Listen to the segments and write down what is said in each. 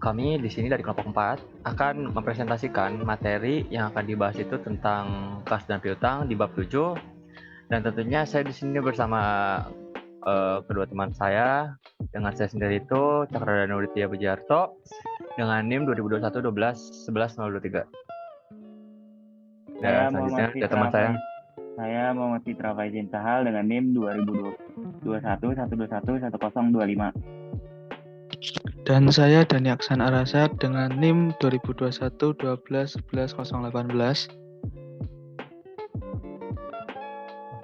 Kami di sini dari kelompok 4 akan mempresentasikan materi yang akan dibahas itu tentang kas dan piutang di bab 7. Dan tentunya saya di sini bersama kedua teman saya. Dengan saya sendiri itu Cakradana Widya Bujarto dengan NIM 2021 12 11 023. Dan selanjutnya ada teman saya. Saya Muhammad Fitra Faizin Sahal dengan NIM 2021 121 1025. Dan saya Dani Aksan Arasad dengan NIM 2021 12 11 018.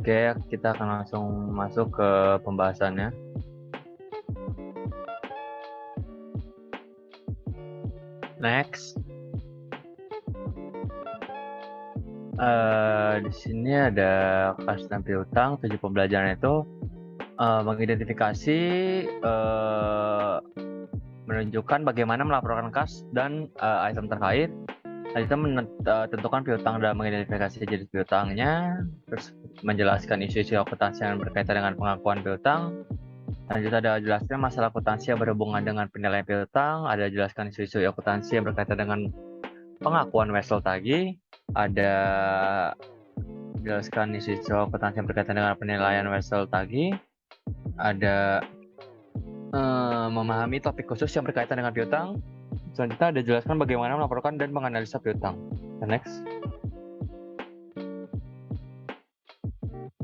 Oke, kita akan langsung masuk ke pembahasannya. Next. Di sini ada kas dan piutang. Tujuan pembelajaran itu mengidentifikasi, menunjukkan bagaimana melaporkan kas dan item terkait. Kita menentukan piutang dan mengidentifikasi jenis piutangnya, terus menjelaskan isu-isu akuntansi yang berkaitan dengan pengakuan piutang. Lanjut ada jelaskan masalah akuntansi yang berhubungan dengan penilaian piutang, ada jelaskan isu-isu akuntansi yang berkaitan dengan pengakuan wesel tagih, ada jelaskan isu-isu akuntansi yang berkaitan dengan penilaian wesel tagih, ada memahami topik khusus yang berkaitan dengan piutang. Selanjutnya ada jelaskan bagaimana melaporkan dan menganalisa piutang. Next.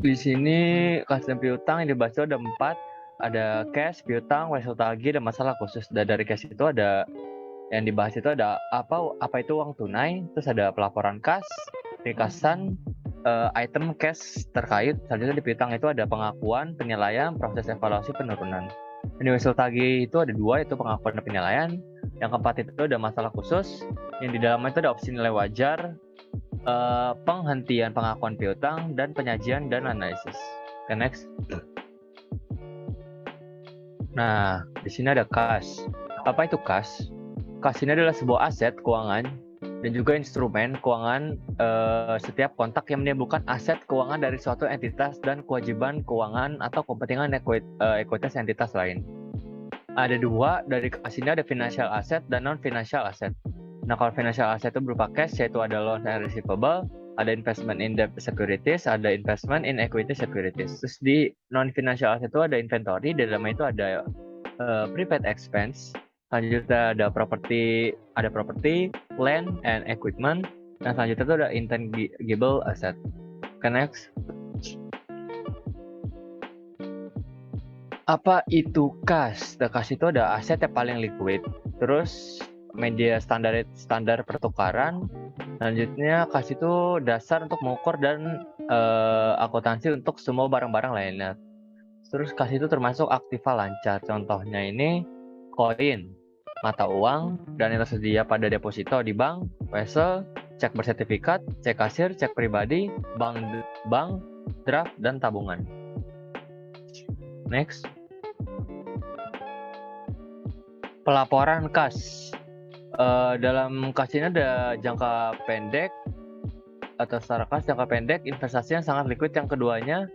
Di sini kas dan piutang yang dibahas itu ada 4. Ada cash, piutang, wesel tagih, dan masalah khusus. Dan dari cash itu ada yang dibahas itu ada apa itu uang tunai, terus ada pelaporan kas, ringkasan, item cash terkait. Selanjutnya di piutang itu ada pengakuan, penilaian, proses evaluasi, penurunan. Dan di wesel tagih itu ada 2, yaitu pengakuan dan penilaian. Yang keempat itu ada masalah khusus, yang di dalamnya itu ada opsi nilai wajar, penghentian pengakuan piutang, dan penyajian dan analisis. Okay, next. Nah, di sini ada kas. Apa itu kas? Kas ini adalah sebuah aset keuangan dan juga instrumen keuangan. Setiap kontak yang menimbulkan aset keuangan dari suatu entitas dan kewajiban keuangan atau kepentingan ekuitas entitas lain. Ada 2 dari kas ini, ada financial asset dan non-financial asset. Nah, kalau financial asset itu berupa cash, yaitu ada loan and receivable, ada investment in debt securities, ada investment in equity securities. Terus di non-financial asset itu ada inventory, di dalamnya itu ada prepaid expense. Selanjutnya ada property, land and equipment. Dan selanjutnya itu ada intangible asset. Okay, next. Apa itu kas? Kas itu ada aset yang paling liquid. Terus media standar pertukaran. Selanjutnya kas itu dasar untuk mengukur dan akuntansi untuk semua barang-barang lainnya. Terus kas itu termasuk aktiva lancar. Contohnya ini koin, mata uang, dan yang tersedia pada deposito di bank, wesel, cek bersertifikat, cek kasir, cek pribadi, bank, draft, dan tabungan. Next. Pelaporan kas. Dalam kas ini ada jangka pendek atau setara kas jangka pendek, investasi yang sangat liquid yang keduanya,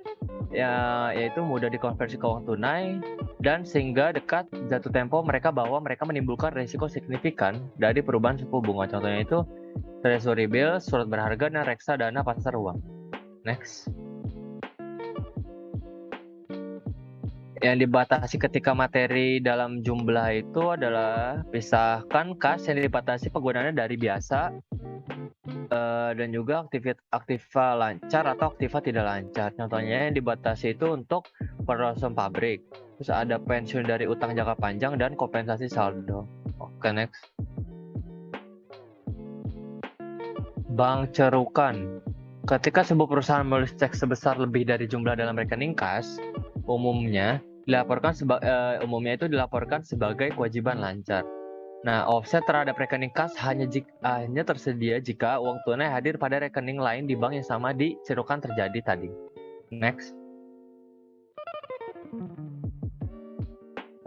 yaitu mudah dikonversi ke uang tunai, dan sehingga dekat jatuh tempo bahwa mereka menimbulkan risiko signifikan dari perubahan suku bunga. Contohnya itu treasury bill, surat berharga, dan reksadana pasar uang. Next. Yang dibatasi ketika materi dalam jumlah itu adalah pisahkan kas yang dibatasi penggunaannya dari biasa, dan juga aktiva lancar atau aktiva tidak lancar. Contohnya yang dibatasi itu untuk perorangan pabrik. Terus ada pensiun dari utang jangka panjang dan kompensasi saldo. Oke, next. Bank cerukan. Ketika sebuah perusahaan menulis cek sebesar lebih dari jumlah dalam rekening kas, umumnya itu dilaporkan sebagai kewajiban lancar. Nah, offset terhadap rekening kas hanya tersedia jika uang tunai hadir pada rekening lain di bank yang sama dicerukan terjadi tadi. Next.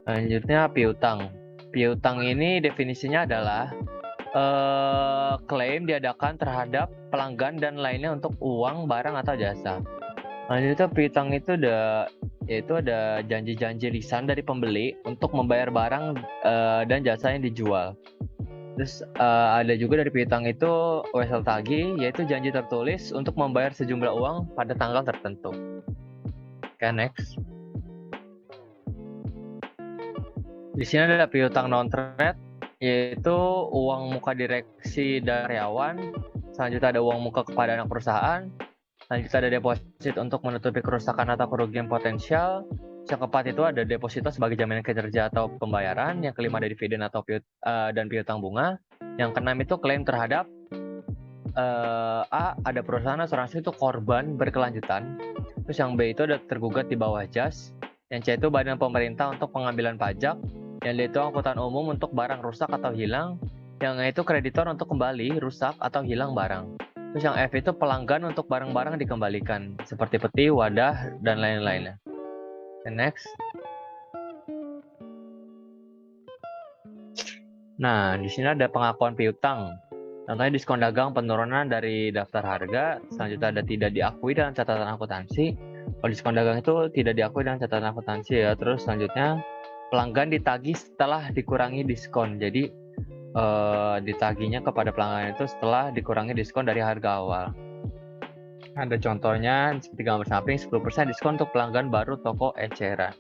Selanjutnya piutang. Piutang ini definisinya adalah klaim diadakan terhadap pelanggan dan lainnya untuk uang, barang, atau jasa. Lanjutnya piutang itu ada janji-janji lisan dari pembeli untuk membayar barang dan jasa yang dijual. Terus ada juga dari piutang itu wesel tagih, yaitu janji tertulis untuk membayar sejumlah uang pada tanggal tertentu. Oke, next. Di sini ada piutang non-trade, yaitu uang muka direksi dan karyawan. Selanjutnya ada uang muka kepada anak perusahaan. Selanjutnya ada deposit untuk menutupi kerusakan atau kerugian potensial. Yang keempat itu ada deposito sebagai jaminan kinerja atau pembayaran. Yang kelima ada dividen atau dan piutang bunga. Yang keenam itu klaim terhadap A, ada perusahaan asuransi itu korban berkelanjutan. Terus yang B itu ada tergugat di bawah jas. Yang C itu badan pemerintah untuk pengambilan pajak. Yang D itu angkutan umum untuk barang rusak atau hilang. Yang E itu kreditor untuk kembali rusak atau hilang barang. Terus yang F itu pelanggan untuk barang-barang dikembalikan, seperti peti, wadah, dan lain-lainnya. And next. Nah, di sini ada pengakuan piutang. Contohnya diskon dagang penurunan dari daftar harga. Selanjutnya ada tidak diakui dalam catatan akuntansi. Kalau diskon dagang itu tidak diakui dalam catatan akuntansi ya. Terus selanjutnya pelanggan ditagih setelah dikurangi diskon. Jadi ditagihnya kepada pelanggan itu setelah dikurangi diskon dari harga awal. Ada contohnya seperti gambar samping, 10% diskon untuk pelanggan baru toko eceran.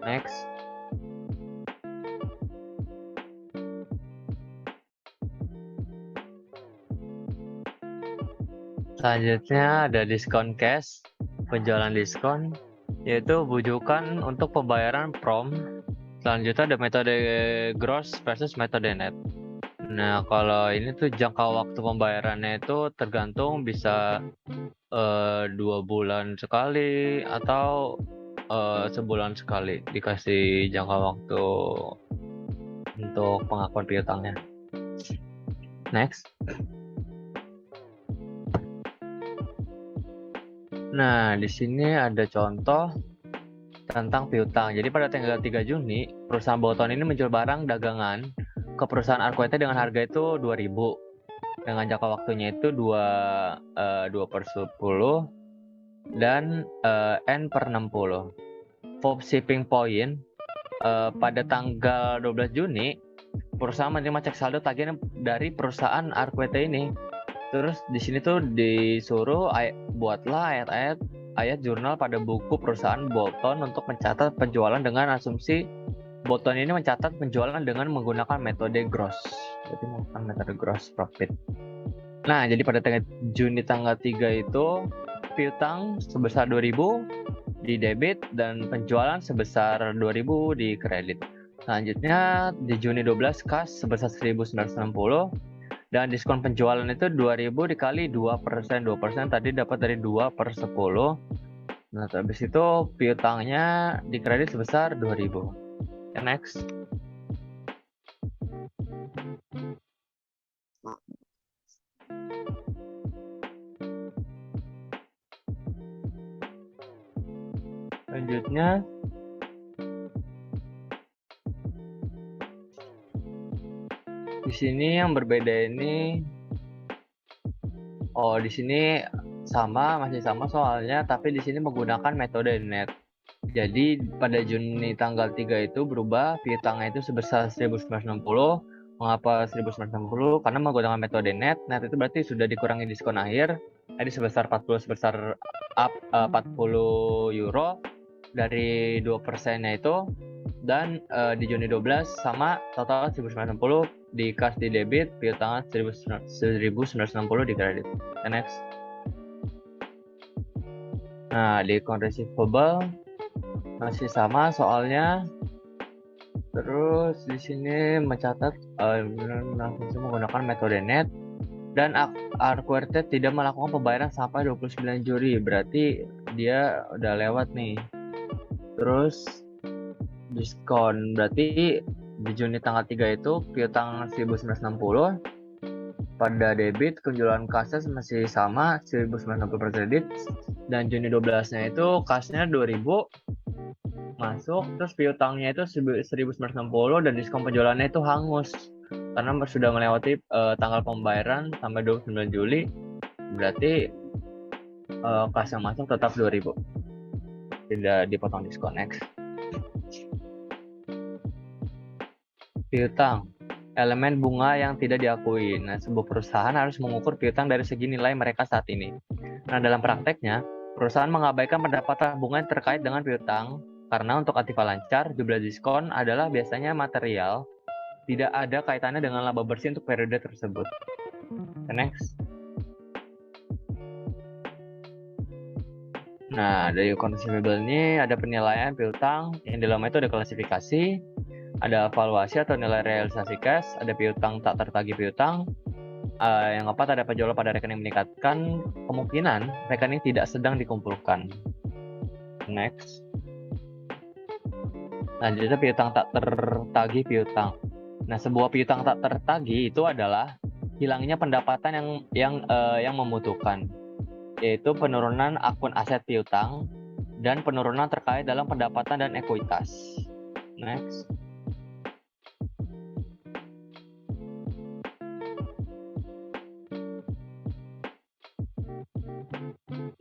Next. Selanjutnya ada diskon cash, penjualan diskon, yaitu bujukan untuk pembayaran prom. Selanjutnya ada metode gross versus metode net. Nah, kalau ini tuh jangka waktu pembayarannya itu tergantung bisa 2 bulan sekali atau sebulan sekali dikasih jangka waktu untuk pengakuan piutangnya. Next. Nah, di sini ada contoh tentang piutang. Jadi pada tanggal 3 Juni, perusahaan Boton ini menjual barang dagangan ke perusahaan Arquette dengan harga itu 2.000. Dengan jangka waktunya itu 2/10 dan N/60. For shipping point, pada tanggal 12 Juni, perusahaan menerima cek saldo tagihan dari perusahaan Arquette ini. Terus di sini tuh disuruh buatlah ayat jurnal pada buku perusahaan Bolton untuk mencatat penjualan dengan asumsi Bolton ini mencatat penjualan dengan menggunakan metode gross. Jadi menggunakan metode gross profit. Nah, jadi pada Juni tanggal 3 itu piutang sebesar 2.000 di debit dan penjualan sebesar 2.000 di kredit. Selanjutnya di Juni 12 kas sebesar 1.960 dan diskon penjualan itu 2.000 dikali 2%. 2% tadi dapat dari 2/10. Nah, habis itu piutangnya di kredit sebesar 2.000. Next. Selanjutnya di sini yang berbeda ini, di sini masih sama soalnya, tapi di sini menggunakan metode net. Jadi pada Juni tanggal 3 itu berubah, piutangnya itu sebesar 1.960. Mengapa 1.960? Karena menggunakan metode net. Net itu berarti sudah dikurangi diskon akhir. Jadi sebesar 40 euro dari 2%-nya itu. Dan di Juni 12 sama total 1.960 di kas di debit, piutangnya 1.960 di kredit. Next. Nah, di account receivable masih sama soalnya. Terus di sini mencatat menggunakan metode net dan Arquette tidak melakukan pembayaran sampai 29 Juli, berarti dia udah lewat nih. Terus diskon berarti di Juni tanggal 3 itu piutang 1.960 pada debit, penjualan kasnya masih sama 1.960 per kredit, dan Juni 12-nya itu kasnya 2.000 masuk, terus piutangnya itu 1.960 dan diskon penjualannya itu hangus karena sudah melewati tanggal pembayaran sampai 29 Juli. Berarti kas yang masuk tetap 2.000. Tidak dipotong diskon. Next. Piutang. Elemen bunga yang tidak diakui. Nah, sebuah perusahaan harus mengukur piutang dari segi nilai mereka saat ini. Nah, dalam prakteknya, perusahaan mengabaikan pendapatan bunga yang terkait dengan piutang karena untuk aktiva lancar, jumlah diskon adalah biasanya material, tidak ada kaitannya dengan laba bersih untuk periode tersebut. Next. Nah, dari consumable ini ada penilaian piutang, yang di dalamnya itu ada klasifikasi, ada evaluasi atau nilai realisasi cash, ada piutang tak tertagih piutang. Yang keempat ada penjualan pada rekening meningkatkan kemungkinan rekening tidak sedang dikumpulkan. Next. Selanjutnya piutang tak tertagih piutang. Nah, sebuah piutang tak tertagih itu adalah hilangnya pendapatan yang membutuhkan, yaitu penurunan akun aset piutang dan penurunan terkait dalam pendapatan dan ekuitas. Next.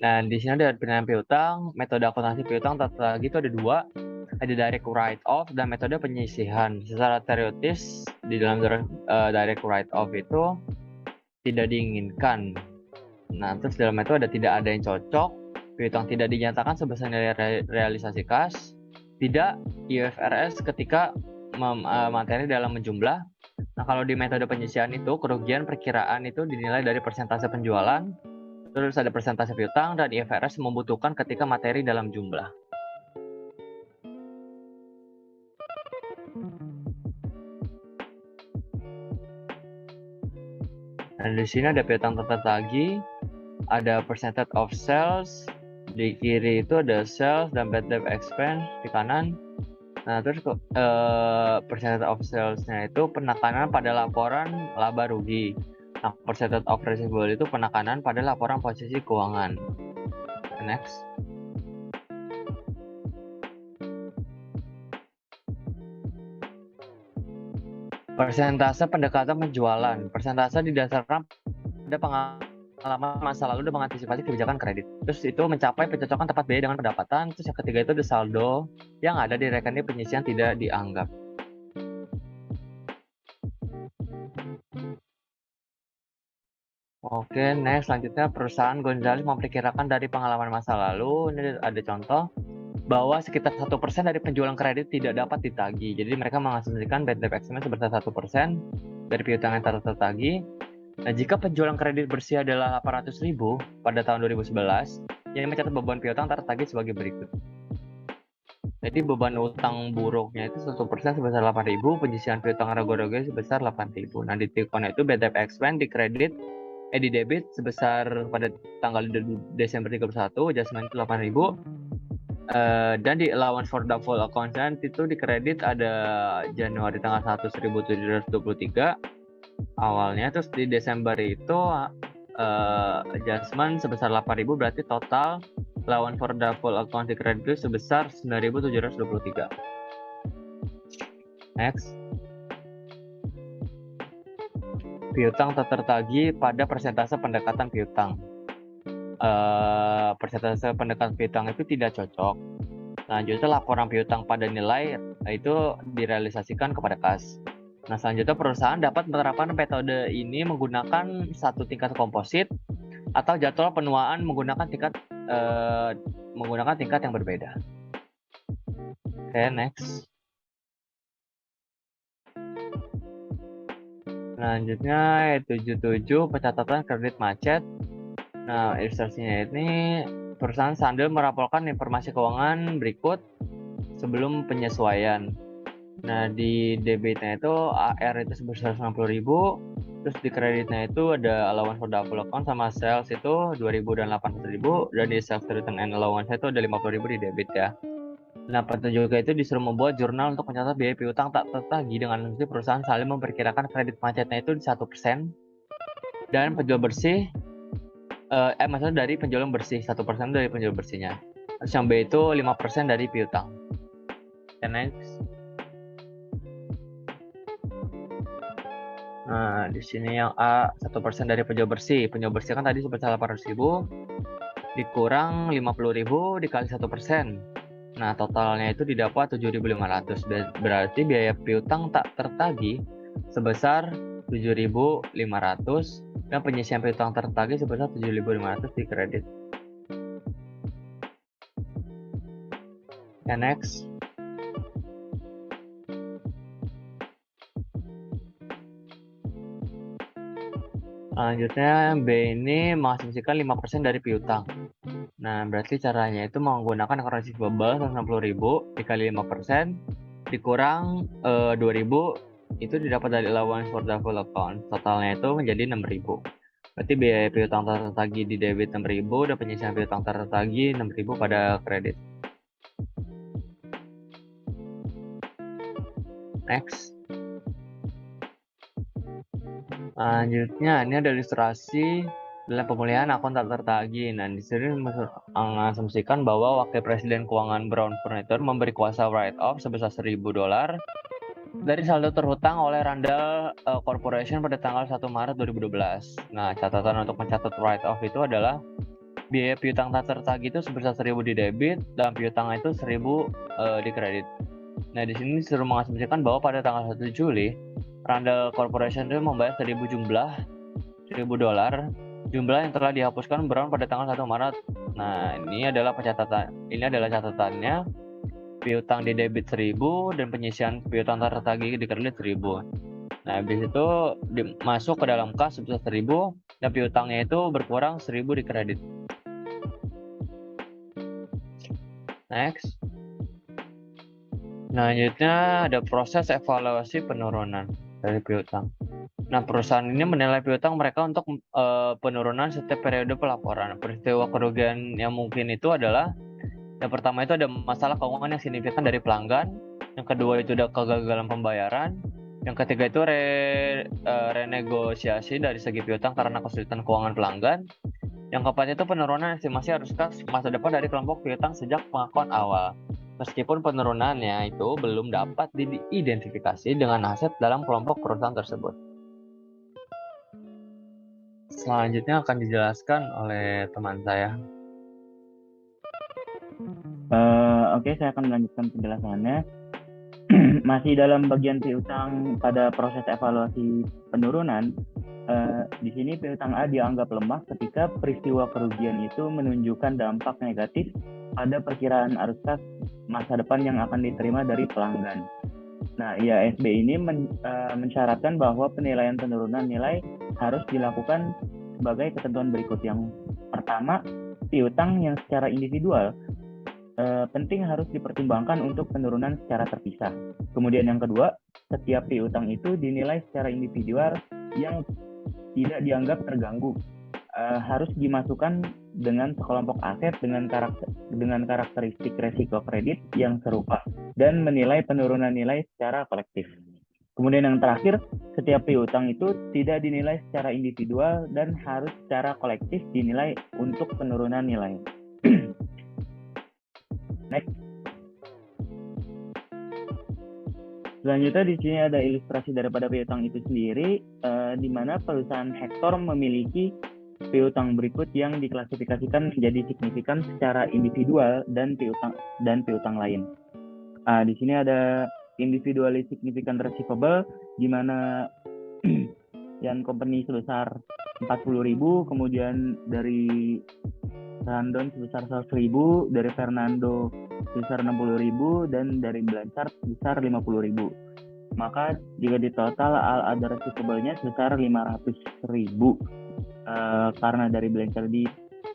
Nah, di sini ada penilaian piutang, metode akuntansi piutang tak tertagih itu ada dua, ada direct write off dan metode penyisihan. Secara teoritis di dalam direct write off itu tidak diinginkan. Nah, terus dalam itu tidak ada yang cocok, piutang tidak dinyatakan sebesar nilai realisasi kas, tidak IFRS ketika materi dalam menjumlah. Nah, kalau di metode penyisihan itu kerugian perkiraan itu dinilai dari persentase penjualan, terus ada persentase piutang, dan IFRS membutuhkan ketika materi dalam jumlah. Dan di sini ada piutang tak tertagih, ada percentage of sales, di kiri itu ada sales dan bad debt expense di kanan. Nah, terus percentage of sales-nya itu penekanan pada laporan laba rugi. Nah, percentage of receivable itu penekanan pada laporan posisi keuangan. Next. Persentase pendekatan penjualan. Persentase didasarkan pada pengalaman masa lalu dan mengantisipasi kebijakan kredit. Terus itu mencapai pencocokan tepat biaya dengan pendapatan. Terus yang ketiga itu ada saldo yang ada di rekening penyisian tidak dianggap. Oke, next. Selanjutnya perusahaan Gonzales memperkirakan dari pengalaman masa lalu, ini ada contoh, bahwa sekitar 1% dari penjualan kredit tidak dapat ditagih. Jadi mereka mengasumsikan bad debt expense sebesar 1% dari piutang yang tertagih. Nah, jika penjualan kredit bersih adalah 800.000 pada tahun 2011, yang mencatat beban piutang tertagih sebagai berikut. Jadi beban utang buruknya itu 1% sebesar 8.000, penyisihan piutang ragu-ragu sebesar 8.000. Nah, di tikonnya itu bad debt expense di kredit di debit sebesar pada tanggal Desember 31, adjustment 8.000. Dan di allowance for doubtful accounts itu di kredit ada Januari tanggal 1 1.723 awalnya, terus di Desember itu adjustment sebesar 8.000, berarti total allowance for doubtful accounts di kredit itu sebesar 9.723. Next. Piutang tak tertagih pada persentase pendekatan piutang. Persentase pendekatan piutang itu tidak cocok. Selanjutnya laporan piutang pada nilai itu direalisasikan kepada kas. Nah, selanjutnya perusahaan dapat menerapkan metode ini menggunakan satu tingkat komposit atau jadwal penuaan menggunakan tingkat yang berbeda. Oke, next. Selanjutnya 77 pencatatan kredit macet. Nah, ilustrasinya ini perusahaan sambil melaporkan informasi keuangan berikut sebelum penyesuaian. Nah, di debitnya itu AR itu sebesar 90.000, terus di kreditnya itu ada allowance for doubtful account sama sales itu 2.000 dan 800.000, dan di sales return and allowance itu ada 50.000 di debit ya. Nah, petunjuk itu disuruh membuat jurnal untuk mencatat biaya piutang tak tertagih dengan asumsi perusahaan saling memperkirakan kredit macetnya itu di 1% dan penjual bersih maksudnya dari penjualan bersih 1% dari penjualan bersihnya. Terus yang B itu 5% dari piutang. And next. Nah, di sini yang A 1% dari penjual bersih. Penjual bersih kan tadi sebesar 800.000 dikurang 50.000 dikali 1%. Nah, totalnya itu didapat 7.500. Berarti biaya piutang tak tertagih sebesar 7.500 dan penyisian piutang tertagih sebesar 7.500 di kredit. Ya, next. Selanjutnya B ini mengasumsikan 5% dari piutang. Nah, berarti caranya itu menggunakan account receivable 160.000 dikali 5% dikurang 2.000 itu didapat dari allowance for doubtful account. Totalnya itu menjadi 6.000. Berarti biaya piutang tertagih di debit 6.000 dan penyisian piutang tertagih 6.000 pada kredit. Next. Selanjutnya ini ada ilustrasi dalam pemulihan akun tak tertagih. Nah, di sini mengasumsikan bahwa Wakil Presiden Keuangan Brown Furniture memberi kuasa write-off sebesar $1.000 dari saldo terhutang oleh Randall Corporation pada tanggal 1 Maret 2012. Nah, catatan untuk mencatat write-off itu adalah biaya piutang tak tertagih itu sebesar 1.000 di debit dan piutang itu 1.000 di kredit. Nah, di sini disuruh mengasumsikan bahwa pada tanggal 1 Juli Randall Corporation itu membayar 1.000 $1.000 jumlah yang telah dihapuskan Brown pada tanggal 1 Maret. Nah, ini adalah catatannya. Piutang di debit 1.000 dan penyisian piutang tertagih di kredit 1.000. Nah, habis itu masuk ke dalam kas sebesar 1.000 dan piutangnya itu berkurang 1.000 di kredit. Next. Selanjutnya ada proses evaluasi penurunan dari piutang. Nah, perusahaan ini menilai piutang mereka untuk penurunan setiap periode pelaporan. Peristiwa kerugian yang mungkin itu adalah yang pertama itu ada masalah keuangan yang signifikan dari pelanggan. Yang kedua itu ada kegagalan pembayaran. Yang ketiga itu renegosiasi dari segi piutang karena kesulitan keuangan pelanggan. Yang keempat itu penurunan estimasi arus kas masa depan dari kelompok piutang sejak pengakuan awal. Meskipun penurunannya itu belum dapat diidentifikasi dengan aset dalam kelompok perusahaan tersebut. Selanjutnya akan dijelaskan oleh teman saya. Oke, saya akan melanjutkan penjelasannya. Masih dalam bagian piutang pada proses evaluasi penurunan, di sini piutang A dianggap lemah ketika peristiwa kerugian itu menunjukkan dampak negatif pada perkiraan arus kas masa depan yang akan diterima dari pelanggan. Nah, IASB ini mensyaratkan bahwa penilaian penurunan nilai harus dilakukan sebagai ketentuan berikut. Yang pertama, piutang yang secara individual penting harus dipertimbangkan untuk penurunan secara terpisah. Kemudian yang kedua, setiap piutang itu dinilai secara individual yang tidak dianggap terganggu. Harus dimasukkan dengan sekelompok aset dengan karakteristik resiko kredit yang serupa dan menilai penurunan nilai secara kolektif. Kemudian yang terakhir, setiap piutang itu tidak dinilai secara individual dan harus secara kolektif dinilai untuk penurunan nilai. Next. Selanjutnya di sini ada ilustrasi daripada piutang itu sendiri, di mana perusahaan Hector memiliki piutang berikut yang diklasifikasikan menjadi signifikan secara individual dan piutang lain. Di sini ada individually significant receivable, di mana yang company sebesar 40.000, kemudian dari Randon sebesar 100.000, dari Fernando sebesar 60.000, dan dari Blanchard sebesar 50.000. Maka jika di total all other receivable-nya sebesar 500.000. Karena dari Blanchard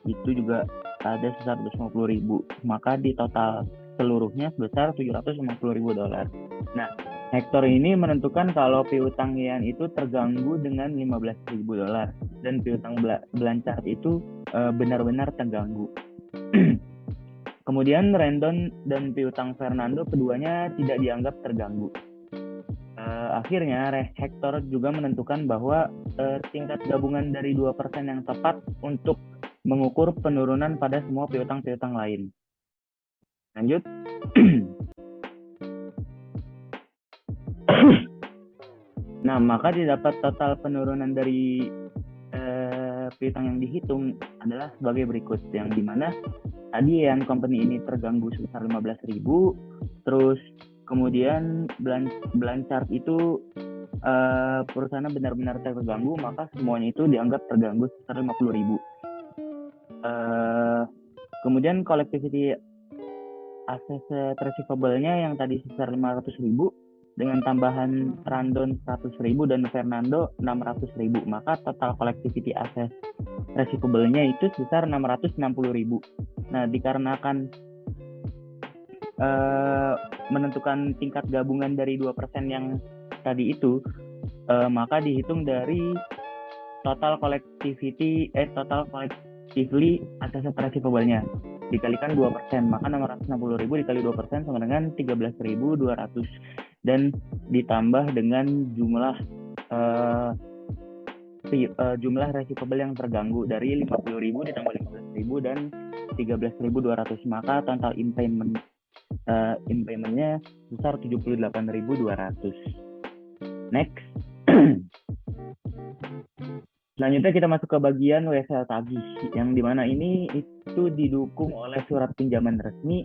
itu juga ada sebesar 250.000. Maka di total seluruhnya sebesar $750.000. Nah, Hector ini menentukan kalau piutang Ian itu terganggu dengan $15.000 dan piutang Blanchard itu benar-benar terganggu. Kemudian Randon dan piutang Fernando keduanya tidak dianggap terganggu. Akhirnya Hector juga menentukan bahwa tingkat gabungan dari 2% yang tepat untuk mengukur penurunan pada semua piutang-piutang lain. Lanjut. Nah, maka didapat total penurunan dari piutang yang dihitung adalah sebagai berikut, yang dimana tadi yang company ini terganggu sebesar 15.000, terus kemudian Blanchard itu perusahaan benar-benar terganggu, maka semuanya itu dianggap terganggu sebesar 50.000. Kemudian collectivity asset receivable-nya yang tadi sebesar 500.000 dengan tambahan Randon 100.000 dan Fernando 600.000, maka total collectivity asset receivable-nya itu sebesar 660.000. Nah, dikarenakan menentukan tingkat gabungan dari 2% yang tadi itu, maka dihitung dari total collectively asset receivable-nya dikalikan 2%, maka 660.000 dikali 2% sama dengan 13.200, dan ditambah dengan jumlah receivable yang terganggu dari 50.000 ditambah 15.000 dan 13.200, maka total in-payment-nya besar 78.200. Next. Selanjutnya kita masuk ke bagian WSL tagih, yang dimana ini itu didukung oleh surat pinjaman resmi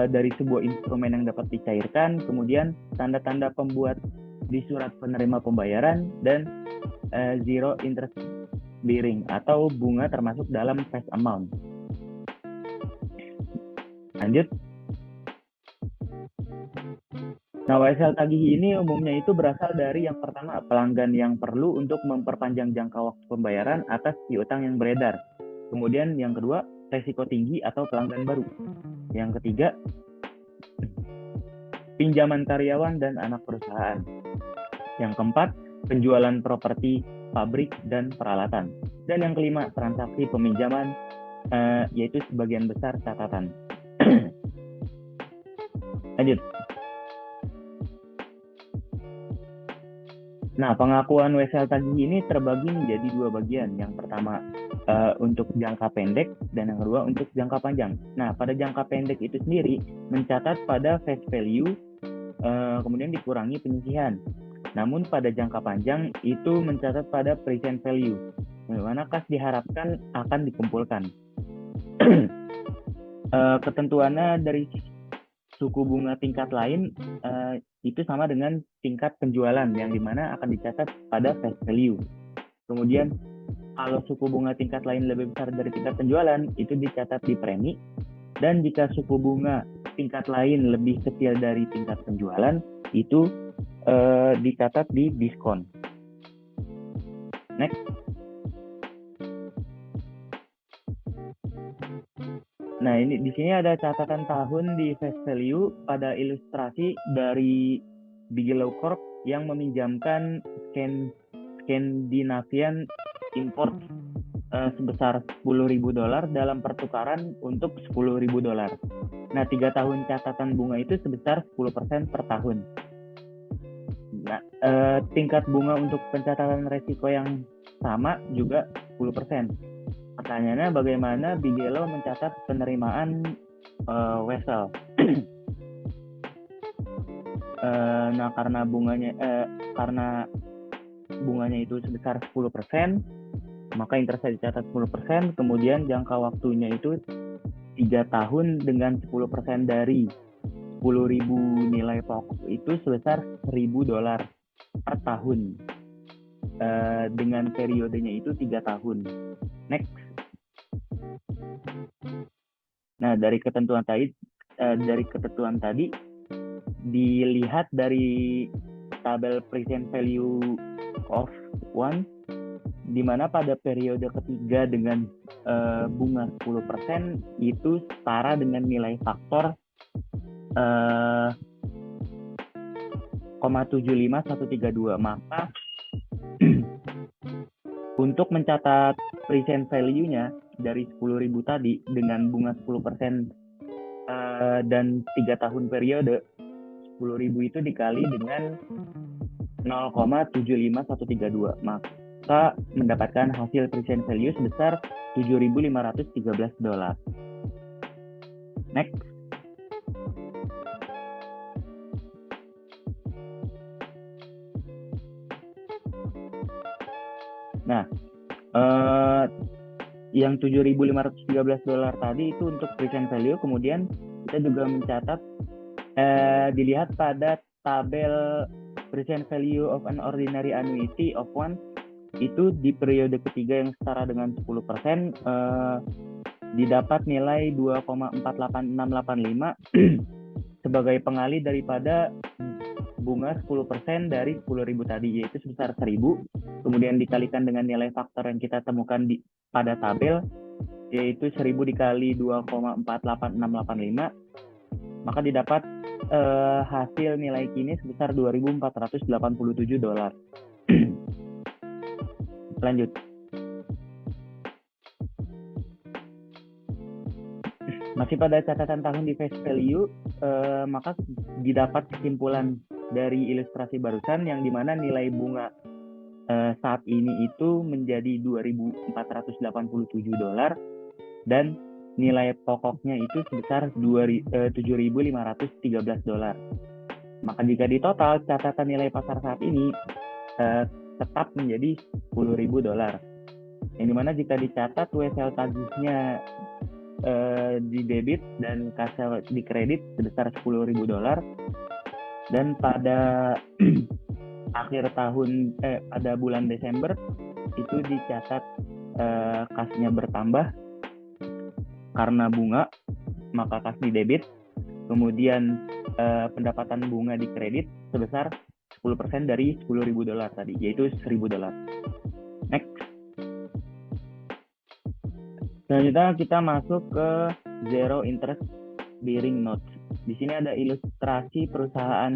dari sebuah instrumen yang dapat dicairkan, kemudian tanda-tanda pembuat di surat penerima pembayaran, dan zero interest bearing atau bunga termasuk dalam face amount. Lanjut. Nah, WSL tagih ini umumnya itu berasal dari yang pertama, pelanggan yang perlu untuk memperpanjang jangka waktu pembayaran atas piutang yang beredar. Kemudian yang kedua, resiko tinggi atau pelanggan baru. Yang ketiga, pinjaman karyawan dan anak perusahaan. Yang keempat, penjualan properti, pabrik, dan peralatan. Dan yang kelima, transaksi peminjaman, yaitu sebagian besar catatan. Lanjut. Nah, pengakuan WSL tagih ini terbagi menjadi dua bagian. Yang pertama untuk jangka pendek, dan yang kedua untuk jangka panjang. Nah, pada jangka pendek itu sendiri mencatat pada face value, kemudian dikurangi penyisihan. Namun pada jangka panjang itu mencatat pada present value, di mana kas diharapkan akan dikumpulkan. Ketentuannya dari suku bunga tingkat lain itu sama dengan tingkat penjualan, yang dimana akan dicatat pada face value. Kemudian kalau suku bunga tingkat lain lebih besar dari tingkat penjualan, itu dicatat di premi. Dan jika suku bunga tingkat lain lebih kecil dari tingkat penjualan, itu dicatat di diskon. Next. Nah, ini di sini ada catatan tahun di face value pada ilustrasi dari Bigelow Corp yang meminjamkan Scandinavian Import sebesar $10.000 dalam pertukaran untuk $10.000. Nah, 3 tahun catatan bunga itu sebesar 10% per tahun. Nah, tingkat bunga untuk pencatatan resiko yang sama juga 10%. Pertanyaannya, bagaimana Bigelow mencatat penerimaan WSL? Nah, karena bunganya itu sebesar 10%, maka interestnya dicatat 10%, kemudian jangka waktunya itu 3 tahun dengan 10% dari 10.000 nilai pokok itu sebesar $1.000 per tahun, dengan periodenya itu 3 tahun. Next. Nah, dari ketentuan tadi dilihat dari tabel present value of one, di mana pada periode ketiga dengan bunga 10% itu setara dengan nilai faktor 0,75132. Maka untuk mencatat present value-nya dari 10.000 tadi dengan bunga 10% dan 3 tahun periode, 10.000 itu dikali dengan 0,75132, maka mendapatkan hasil present value sebesar $7.513. Next. Nah, yang $7.513 tadi itu untuk present value. Kemudian kita juga mencatat dilihat pada tabel present value of an ordinary annuity of one itu di periode ketiga yang setara dengan 10%, didapat nilai 2,48685 sebagai pengali daripada bunga 10% dari 10.000 tadi, yaitu sebesar 1.000, kemudian dikalikan dengan nilai faktor yang kita temukan pada tabel, yaitu 1.000 dikali 2,48685, maka didapat hasil nilai kini sebesar $2.487. Lanjut. Masih pada catatan tahun di face value, maka didapat kesimpulan dari ilustrasi barusan yang dimana nilai bunga saat ini itu menjadi $2.487 dan nilai pokoknya itu sebesar $7.513. Maka jika di total catatan nilai pasar saat ini tetap menjadi $10.000. Yang dimana jika dicatat WSL tagihnya di debit dan kas di kredit sebesar $10.000, dan pada akhir tahun pada bulan Desember itu dicatat kasnya bertambah karena bunga, maka kas di debit, kemudian pendapatan bunga di kredit sebesar 10% dari $10.000 tadi, yaitu $1.000. Next. Selanjutnya kita masuk ke zero interest bearing notes. Di sini ada ilustrasi perusahaan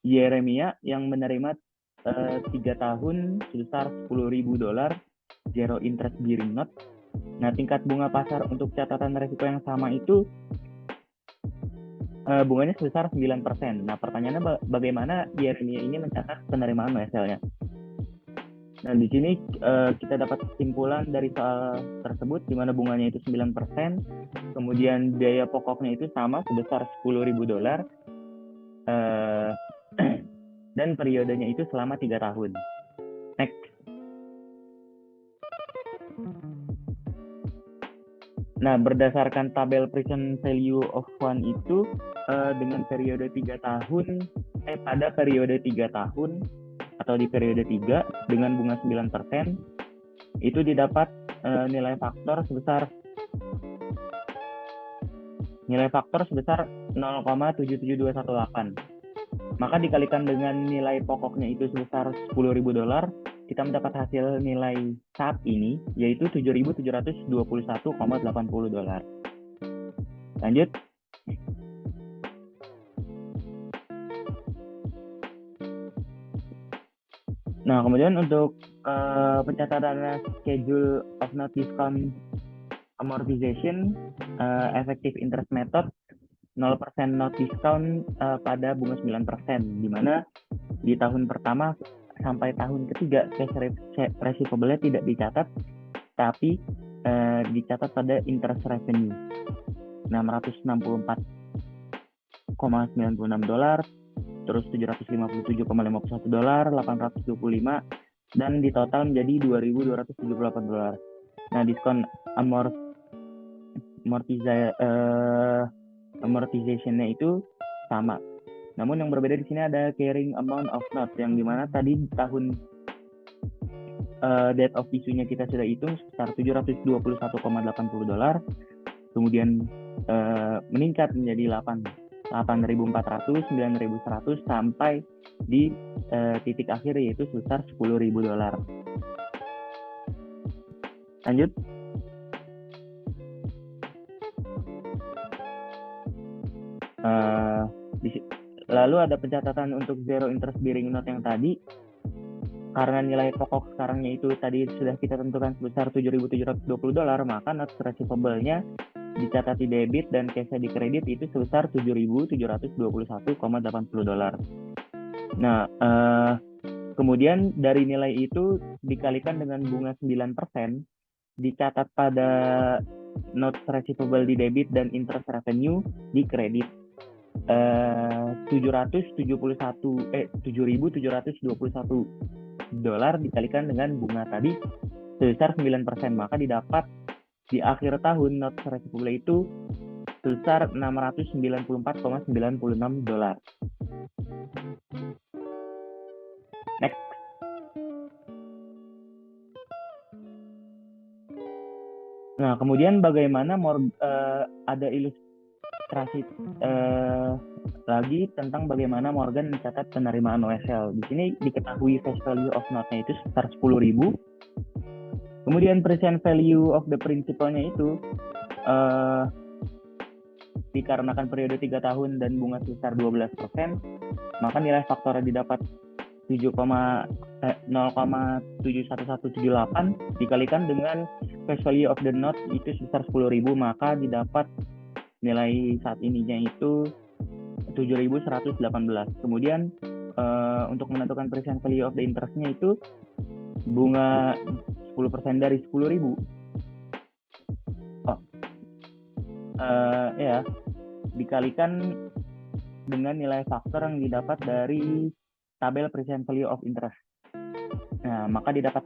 Yeremia yang menerima 3 tahun sebesar $10.000 zero interest bearing note. Nah, tingkat bunga pasar untuk catatan risiko yang sama itu bunganya sebesar 9%. Nah, pertanyaannya bagaimana Yeremia ini mencatat penerimaan WSL-nya? Nah, di sini kita dapat kesimpulan dari soal tersebut di mana bunganya itu 9%, kemudian biaya pokoknya itu sama sebesar $10.000, dan periodenya itu selama 3 tahun. Next. Nah, berdasarkan tabel present value of one itu dengan periode 3 tahun, pada periode 3 tahun atau di periode 3 dengan bunga 9%, itu didapat nilai faktor sebesar 0,77218. Maka dikalikan dengan nilai pokoknya itu sebesar $10.000, kita mendapat hasil nilai saat ini yaitu $7.721,80. Lanjut. Nah, kemudian untuk pencatatan schedule of note discount amortization, effective interest method, 0% note discount pada bunga 9%, di mana di tahun pertama sampai tahun ketiga cash receivable-nya tidak dicatat, tapi dicatat pada interest revenue $664,96, terus $757,51, $825, dan di total menjadi $2.278. Nah, diskon amortization-nya itu sama. Namun yang berbeda di sini ada carrying amount of note, yang dimana tadi di tahun date of issue-nya kita sudah hitung sebesar $721,80, kemudian meningkat menjadi 8.400, 9.100 sampai di titik akhir yaitu sebesar $10.000. Lanjut. Lalu ada pencatatan untuk zero interest bearing note yang tadi. Karena nilai pokok sekarangnya itu tadi sudah kita tentukan sebesar $7.720, maka note receivable-nya dicatat di debit dan cash di kredit itu sebesar $7.721,80. Nah, kemudian dari nilai itu dikalikan dengan bunga 9%, dicatat pada note receivable di debit dan interest revenue di kredit $7.721 dikalikan dengan bunga tadi sebesar 9%, maka didapat di akhir tahun note receivable itu sebesar $694,96. Next. Nah, kemudian bagaimana ada ilustrasi lagi tentang bagaimana Morgan mencatat penerimaan OSL. Di sini diketahui face value of note-nya itu sebesar 10.000. Kemudian present value of the principal-nya itu dikarenakan periode 3 tahun dan bunga sebesar 12%, maka nilai faktornya didapat 0,71178 dikalikan dengan face value of the note itu sebesar 10.000, maka didapat nilai saat ininya itu 7.118. Kemudian untuk menentukan present value of the interest-nya itu bunga 10% dari 10.000. Dikalikan dengan nilai faktor yang didapat dari tabel present value of interest. Nah, maka didapat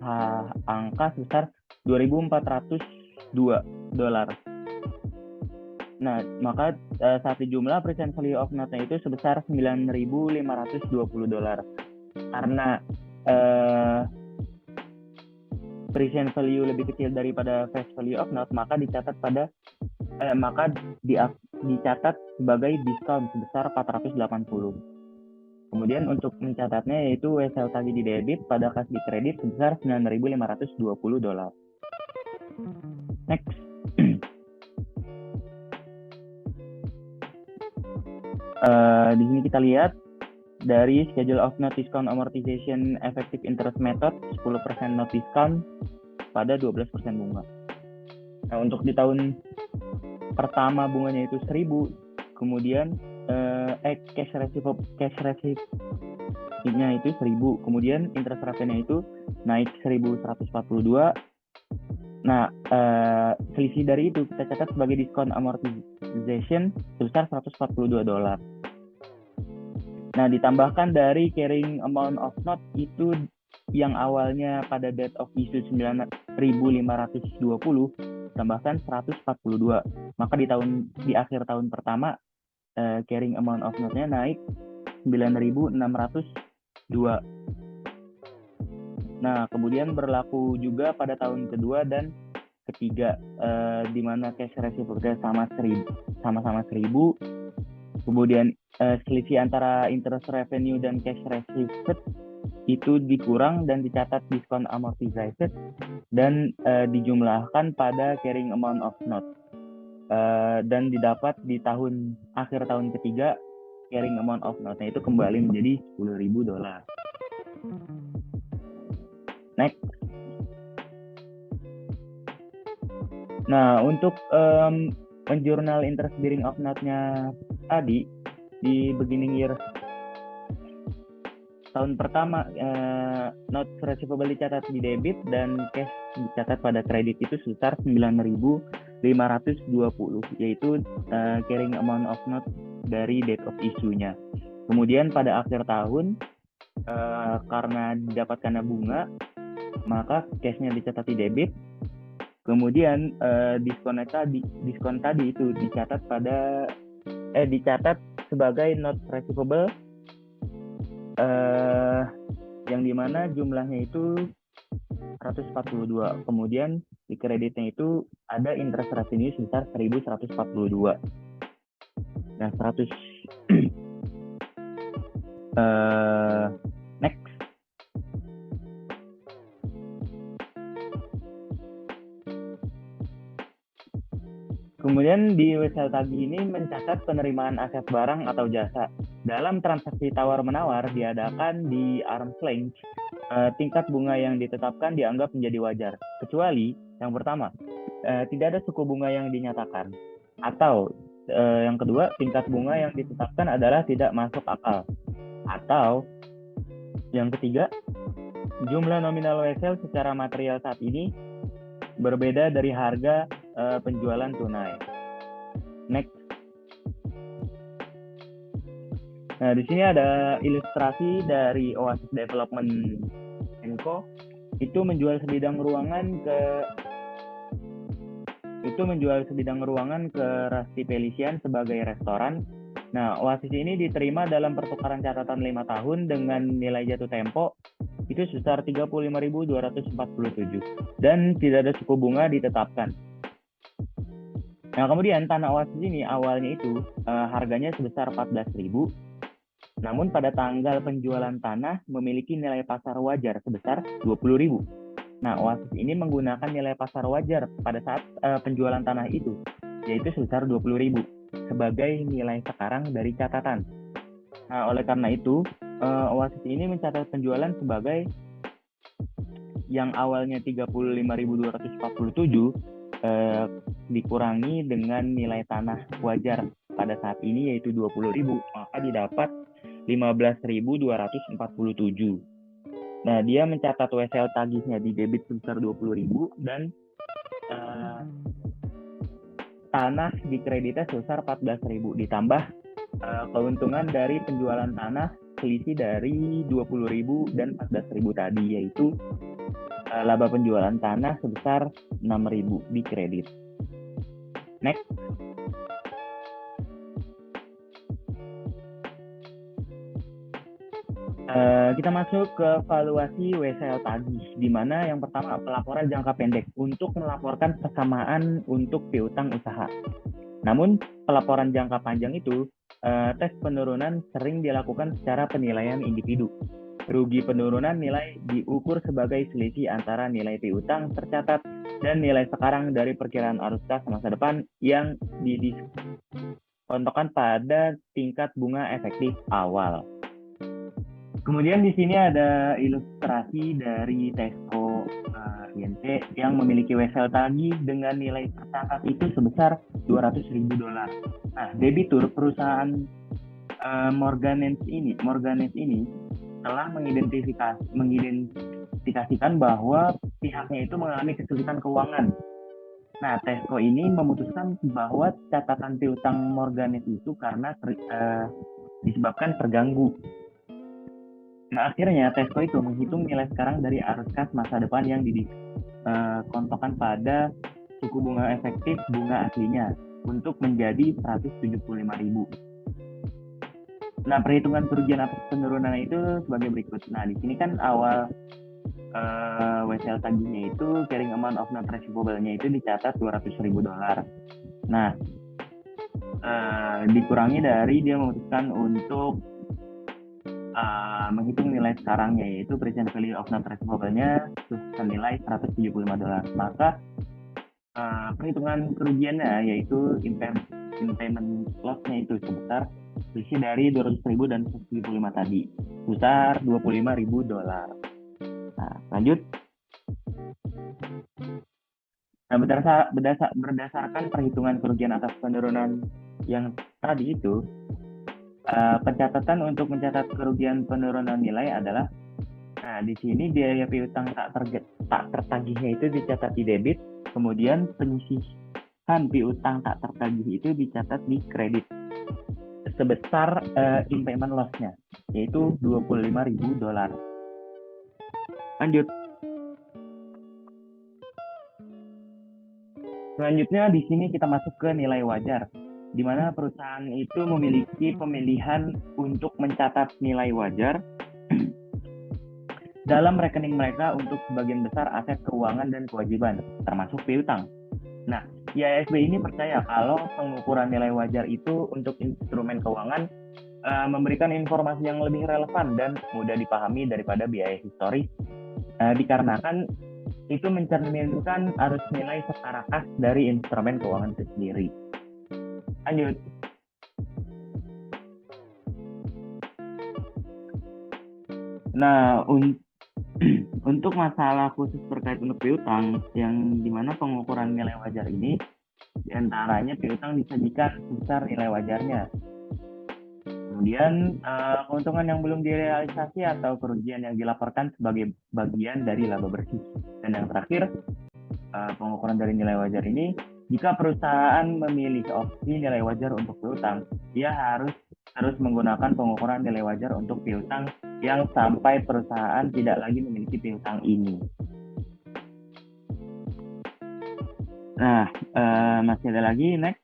angka sebesar $2.402. Nah, maka saat dijumlah present value of note-nya itu sebesar $9.520. Karena present value lebih kecil daripada face value of note, maka dicatat dicatat sebagai diskon sebesar 480. Kemudian untuk mencatatnya yaitu wesel tagih di debit pada kas di kredit sebesar $9.520. Next. Di sini kita lihat dari schedule of note discount amortization effective interest method 10% note discount pada 12% bunga. Nah, untuk di tahun pertama bunganya itu 1.000, kemudian cash receipt-nya itu 1.000, kemudian interest rate-nya itu naik 1.142. Nah, selisih dari itu kita catat sebagai discount amortization sebesar $142. Nah, ditambahkan dari carrying amount of note itu yang awalnya pada date of issue 9.520 tambahkan 142. Maka di akhir tahun pertama carrying amount of note-nya naik 9.602. Nah, kemudian berlaku juga pada tahun kedua dan ketiga, di mana cash receivable sama-sama 1.000. Kemudian selisih antara interest revenue dan cash received itu dikurang dan dicatat diskon amortized dan dijumlahkan pada carrying amount of note. Dan didapat di akhir tahun ketiga carrying amount of note-nya itu kembali menjadi $10.000. Next. Nah, untuk menjurnal interest bearing of note-nya tadi di beginning year tahun pertama note receivable dicatat di debit dan cash dicatat pada kredit itu sebesar 9.520, yaitu carrying amount of note dari date of issue-nya. Kemudian pada akhir tahun karena didapatkannya bunga, maka cash-nya dicatat di debit. Kemudian diskon tadi itu dicatat sebagai note receivable yang dimana jumlahnya itu 142. Kemudian di kreditnya itu ada interest revenue sebesar 1.142. Nah, 100 next. Kemudian di wesel tagih ini mencatat penerimaan aset barang atau jasa. Dalam transaksi tawar-menawar diadakan di arm's length, tingkat bunga yang ditetapkan dianggap menjadi wajar. Kecuali yang pertama, tidak ada suku bunga yang dinyatakan. Atau yang kedua, tingkat bunga yang ditetapkan adalah tidak masuk akal. Atau yang ketiga, jumlah nominal wesel secara material saat ini berbeda dari harga penjualan tunai. Next. Nah, di sini ada ilustrasi dari Oasis Development & Co. itu menjual sebidang ruangan ke Rusty Pelisian sebagai restoran. Nah, Oasis ini diterima dalam pertukaran catatan 5 tahun dengan nilai jatuh tempo itu sebesar 35.247 dan tidak ada suku bunga ditetapkan. Nah, kemudian tanah Oasis ini awalnya itu harganya sebesar 14.000. Namun pada tanggal penjualan tanah memiliki nilai pasar wajar sebesar 20.000. Nah, Oasis ini menggunakan nilai pasar wajar pada saat penjualan tanah itu, yaitu sebesar 20.000 sebagai nilai sekarang dari catatan. Nah, oleh karena itu, Oasis ini mencatat penjualan sebagai yang awalnya 35.247 dikurangi dengan nilai tanah wajar pada saat ini yaitu 20.000, maka didapat 15.247. Nah, dia mencatat WSL tagihnya di debit sebesar 20.000 dan tanah di kreditnya sebesar 14.000 ditambah keuntungan dari penjualan tanah selisih dari 20.000 dan 14.000 tadi, yaitu laba penjualan tanah sebesar 6.000 di kredit. Next. Kita masuk ke valuasi WSL tagih, di mana yang pertama pelaporan jangka pendek untuk melaporkan persamaan untuk piutang usaha. Namun pelaporan jangka panjang itu tes penurunan sering dilakukan secara penilaian individu. Rugi penurunan nilai diukur sebagai selisih antara nilai piutang tercatat dan nilai sekarang dari perkiraan arus kas masa depan yang didiskontokan pada tingkat bunga efektif awal. Kemudian di sini ada ilustrasi dari Tesco INC yang memiliki WSL tagih dengan nilai tercatat itu sebesar $200.000. Nah, debitur perusahaan Morganese ini telah mengidentifikasikan bahwa pihaknya itu mengalami kesulitan keuangan. Nah, Tesco ini memutuskan bahwa catatan piutang Morganese itu karena disebabkan terganggu. Nah, akhirnya Tesco itu menghitung nilai sekarang dari arus kas masa depan yang dikontokan pada suku bunga efektif bunga aslinya untuk menjadi 175.000. Nah, perhitungan kerugian atas penurunan itu sebagai berikut. Nah, di sini kan awal WSL tagihnya itu carrying amount of not receivable-nya itu dicatat $200.000. Nah, dikurangi dari dia memutuskan untuk menghitung nilai sekarangnya, yaitu present value of not receivable-nya senilai $175. Maka perhitungan kerugiannya yaitu impairment loss-nya itu sebesar selisih dari 200.000 dan 175 tadi, sebesar $25.000. Nah, lanjut. Nah, berdasarkan perhitungan kerugian atas penurunan yang tadi itu, pencatatan untuk mencatat kerugian penurunan nilai adalah, nah di sini biaya piutang tak tertagihnya itu dicatat di debit, kemudian penyisihan piutang tak tertagih itu dicatat di kredit sebesar impairment loss-nya, yaitu $25.000. Lanjut. Selanjutnya di sini kita masuk ke nilai wajar, di mana perusahaan itu memiliki pemilihan untuk mencatat nilai wajar dalam rekening mereka untuk sebagian besar aset keuangan dan kewajiban, termasuk piutang. Nah, IASB ini percaya kalau pengukuran nilai wajar itu untuk instrumen keuangan memberikan informasi yang lebih relevan dan mudah dipahami daripada biaya historis, dikarenakan itu mencerminkan arus nilai setara kas dari instrumen keuangan itu sendiri. Lanjut. Nah, untuk masalah khusus terkait untuk piutang, yang dimana pengukuran nilai wajar ini, diantaranya piutang disajikan sebesar nilai wajarnya. Kemudian keuntungan yang belum direalisasi atau kerugian yang dilaporkan sebagai bagian dari laba bersih. Dan yang terakhir, pengukuran dari nilai wajar ini, jika perusahaan memilih opsi nilai wajar untuk piutang, dia harus terus menggunakan pengukuran nilai wajar untuk piutang yang sampai perusahaan tidak lagi memiliki piutang ini. Nah, masih ada lagi, next.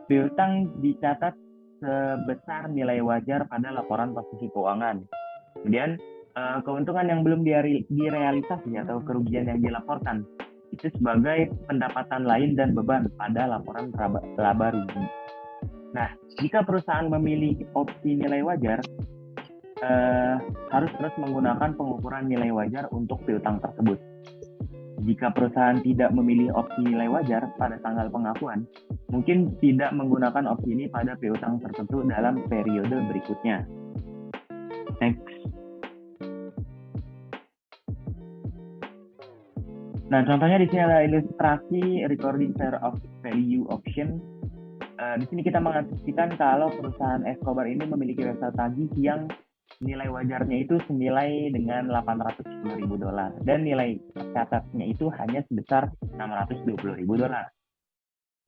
Piutang dicatat sebesar nilai wajar pada laporan posisi keuangan. Kemudian, keuntungan yang belum direalisasi atau kerugian yang dilaporkan itu sebagai pendapatan lain dan beban pada laporan laba rugi. Nah, jika perusahaan memilih opsi nilai wajar, harus terus menggunakan pengukuran nilai wajar untuk piutang tersebut. Jika perusahaan tidak memilih opsi nilai wajar pada tanggal pengakuan, mungkin tidak menggunakan opsi ini pada piutang tertentu dalam periode berikutnya. Next. Nah, contohnya di sini ada ilustrasi recording fair of value option. Di sini kita mengasumsikan kalau perusahaan Escobar ini memiliki website tagih yang nilai wajarnya itu senilai dengan $810.000 dan nilai tercatatnya itu hanya sebesar $620.000.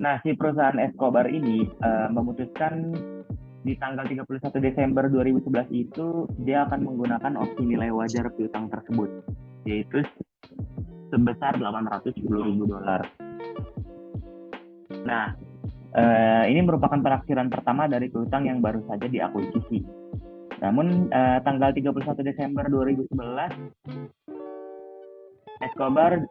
Nah, si perusahaan Escobar ini memutuskan di tanggal 31 Desember 2011 itu dia akan menggunakan opsi nilai wajar piutang tersebut, yaitu sebesar $810.000. Nah, ini merupakan penaksiran pertama dari piutang yang baru saja diakuisisi. Namun tanggal 31 Desember 2011, Escobar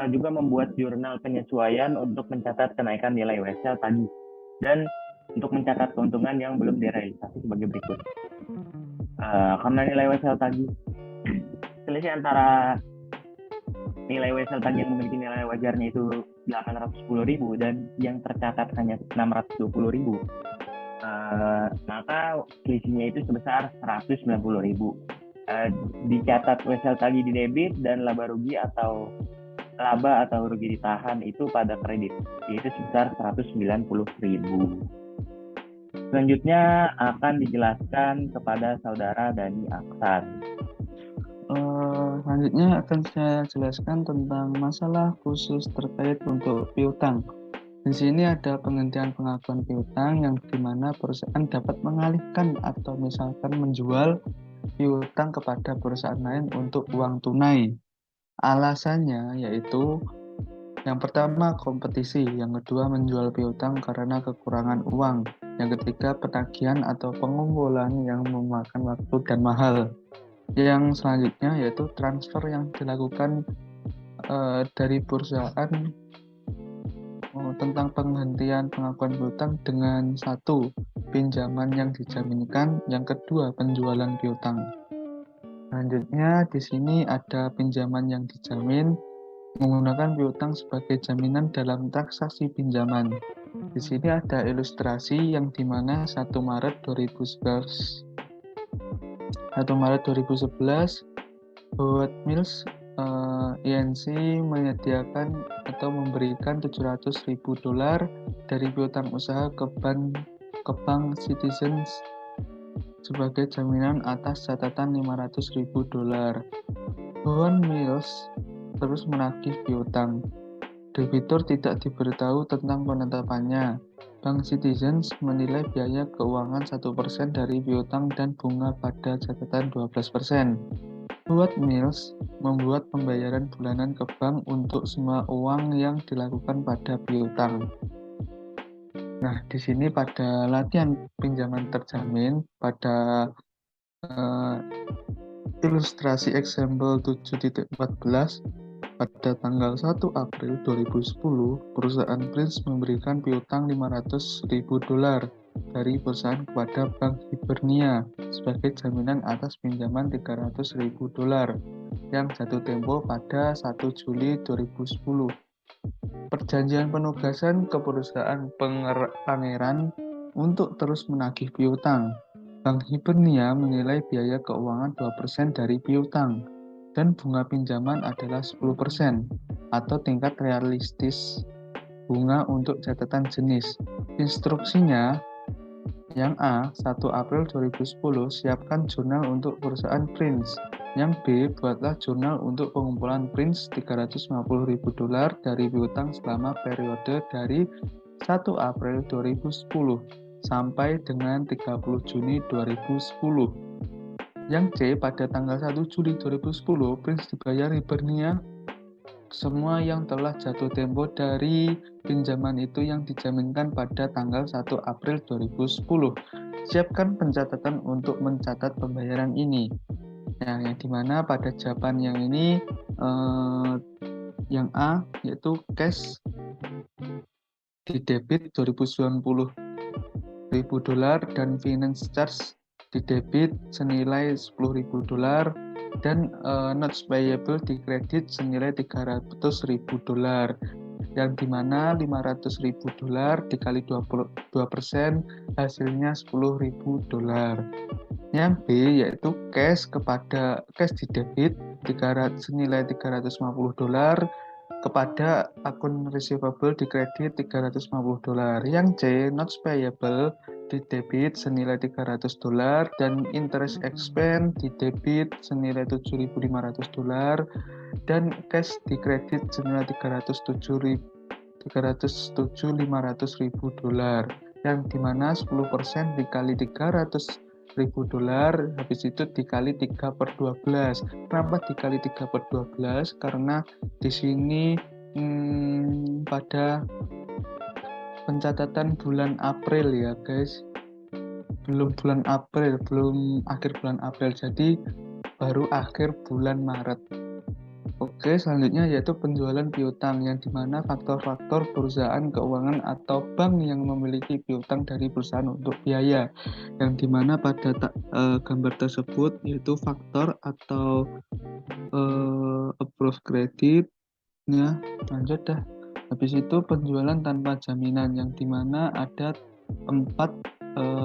juga membuat jurnal penyesuaian untuk mencatat kenaikan nilai wholesale tadi dan untuk mencatat keuntungan yang belum direalisasi sebagai berikut. Karena nilai wholesale tadi selisih antara nilai wholesale tadi yang memiliki nilai wajarnya itu 810.000 dan yang tercatat hanya 620.000. Maka selisihnya itu sebesar 190.000. Dicatat wholesale tadi di debit dan laba atau rugi ditahan itu pada kredit, yaitu sebesar 190.000. Selanjutnya akan dijelaskan kepada saudara Dani Aksan. Selanjutnya akan saya jelaskan tentang masalah khusus terkait untuk piutang. Di sini ada penghentian pengakuan piutang yang dimana perusahaan dapat mengalihkan atau misalkan menjual piutang kepada perusahaan lain untuk uang tunai. Alasannya yaitu yang pertama kompetisi, yang kedua menjual piutang karena kekurangan uang, yang ketiga penagihan atau pengumpulan yang memakan waktu dan mahal. Yang selanjutnya yaitu transfer yang dilakukan dari perusahaan tentang penghentian pengakuan piutang dengan satu, pinjaman yang dijaminkan, yang kedua penjualan piutang. Selanjutnya di sini ada pinjaman yang dijamin menggunakan piutang sebagai jaminan dalam transaksi pinjaman. Di sini ada ilustrasi yang dimana 1 Maret 2011 Howard Mills INC menyediakan atau memberikan $700.000 dari piutang usaha ke Bank Citizens sebagai jaminan atas catatan $500.000. Howard Mills terus menagih piutang. Debitur tidak diberitahu tentang penetapannya. Bank Citizens menilai biaya keuangan 1% dari piutang dan bunga pada catatan 12%. Howard Mills membuat pembayaran bulanan ke bank untuk semua uang yang dilakukan pada piutang. Nah, di sini pada latihan pinjaman terjamin pada ilustrasi example 7.14 pada tanggal 1 April 2010, perusahaan Prince memberikan piutang $500.000 dari perusahaan kepada Bank Hibernia sebagai jaminan atas pinjaman $300.000 yang jatuh tempo pada 1 Juli 2010. Perjanjian penugasan ke perusahaan Pangeran untuk terus menagih piutang. Bank Hibernia menilai biaya keuangan 2% dari piutang dan bunga pinjaman adalah 10% atau tingkat realistis bunga untuk catatan jenis. Instruksinya yang A, 1 April 2010, siapkan jurnal untuk perusahaan Prince. Yang B, buatlah jurnal untuk pengumpulan Prince $350.000 dari piutang selama periode dari 1 April 2010 sampai dengan 30 Juni 2010. Yang C, pada tanggal 1 Juli 2010, Prince dibayar Hibernia semua yang telah jatuh tempo dari pinjaman itu yang dijaminkan pada tanggal 1 April 2010. Siapkan pencatatan untuk mencatat pembayaran ini. Nah, yang dimana pada jawaban yang ini yang A yaitu cash di debit 2090 ribu dolar dan finance charge di debit senilai 10.000 dolar dan notes payable di kredit senilai 300.000 dolar, yang dimana 500.000 dolar dikali 22% hasilnya 10.000 dolar. Yang B yaitu cash di debit senilai 350 dolar kepada akun receivable di kredit 350 dolar. Yang C, notes payable di debit senilai 300 dolar dan interest expense di debit senilai 7.500 dolar dan cash di kredit senilai 307.500 dolar, yang dimana 10% dikali 300.000 dolar, habis itu dikali 3/12. Kenapa dikali 3/12? Karena di sini pada pencatatan bulan April ya guys, belum akhir bulan April, jadi baru akhir bulan Maret. Oke, selanjutnya yaitu penjualan piutang, yang dimana faktor-faktor perusahaan keuangan atau bank yang memiliki piutang dari perusahaan untuk biaya, yang dimana pada gambar tersebut yaitu faktor atau approved credit. Ya, lanjut dah. Habis itu penjualan tanpa jaminan, yang dimana ada 4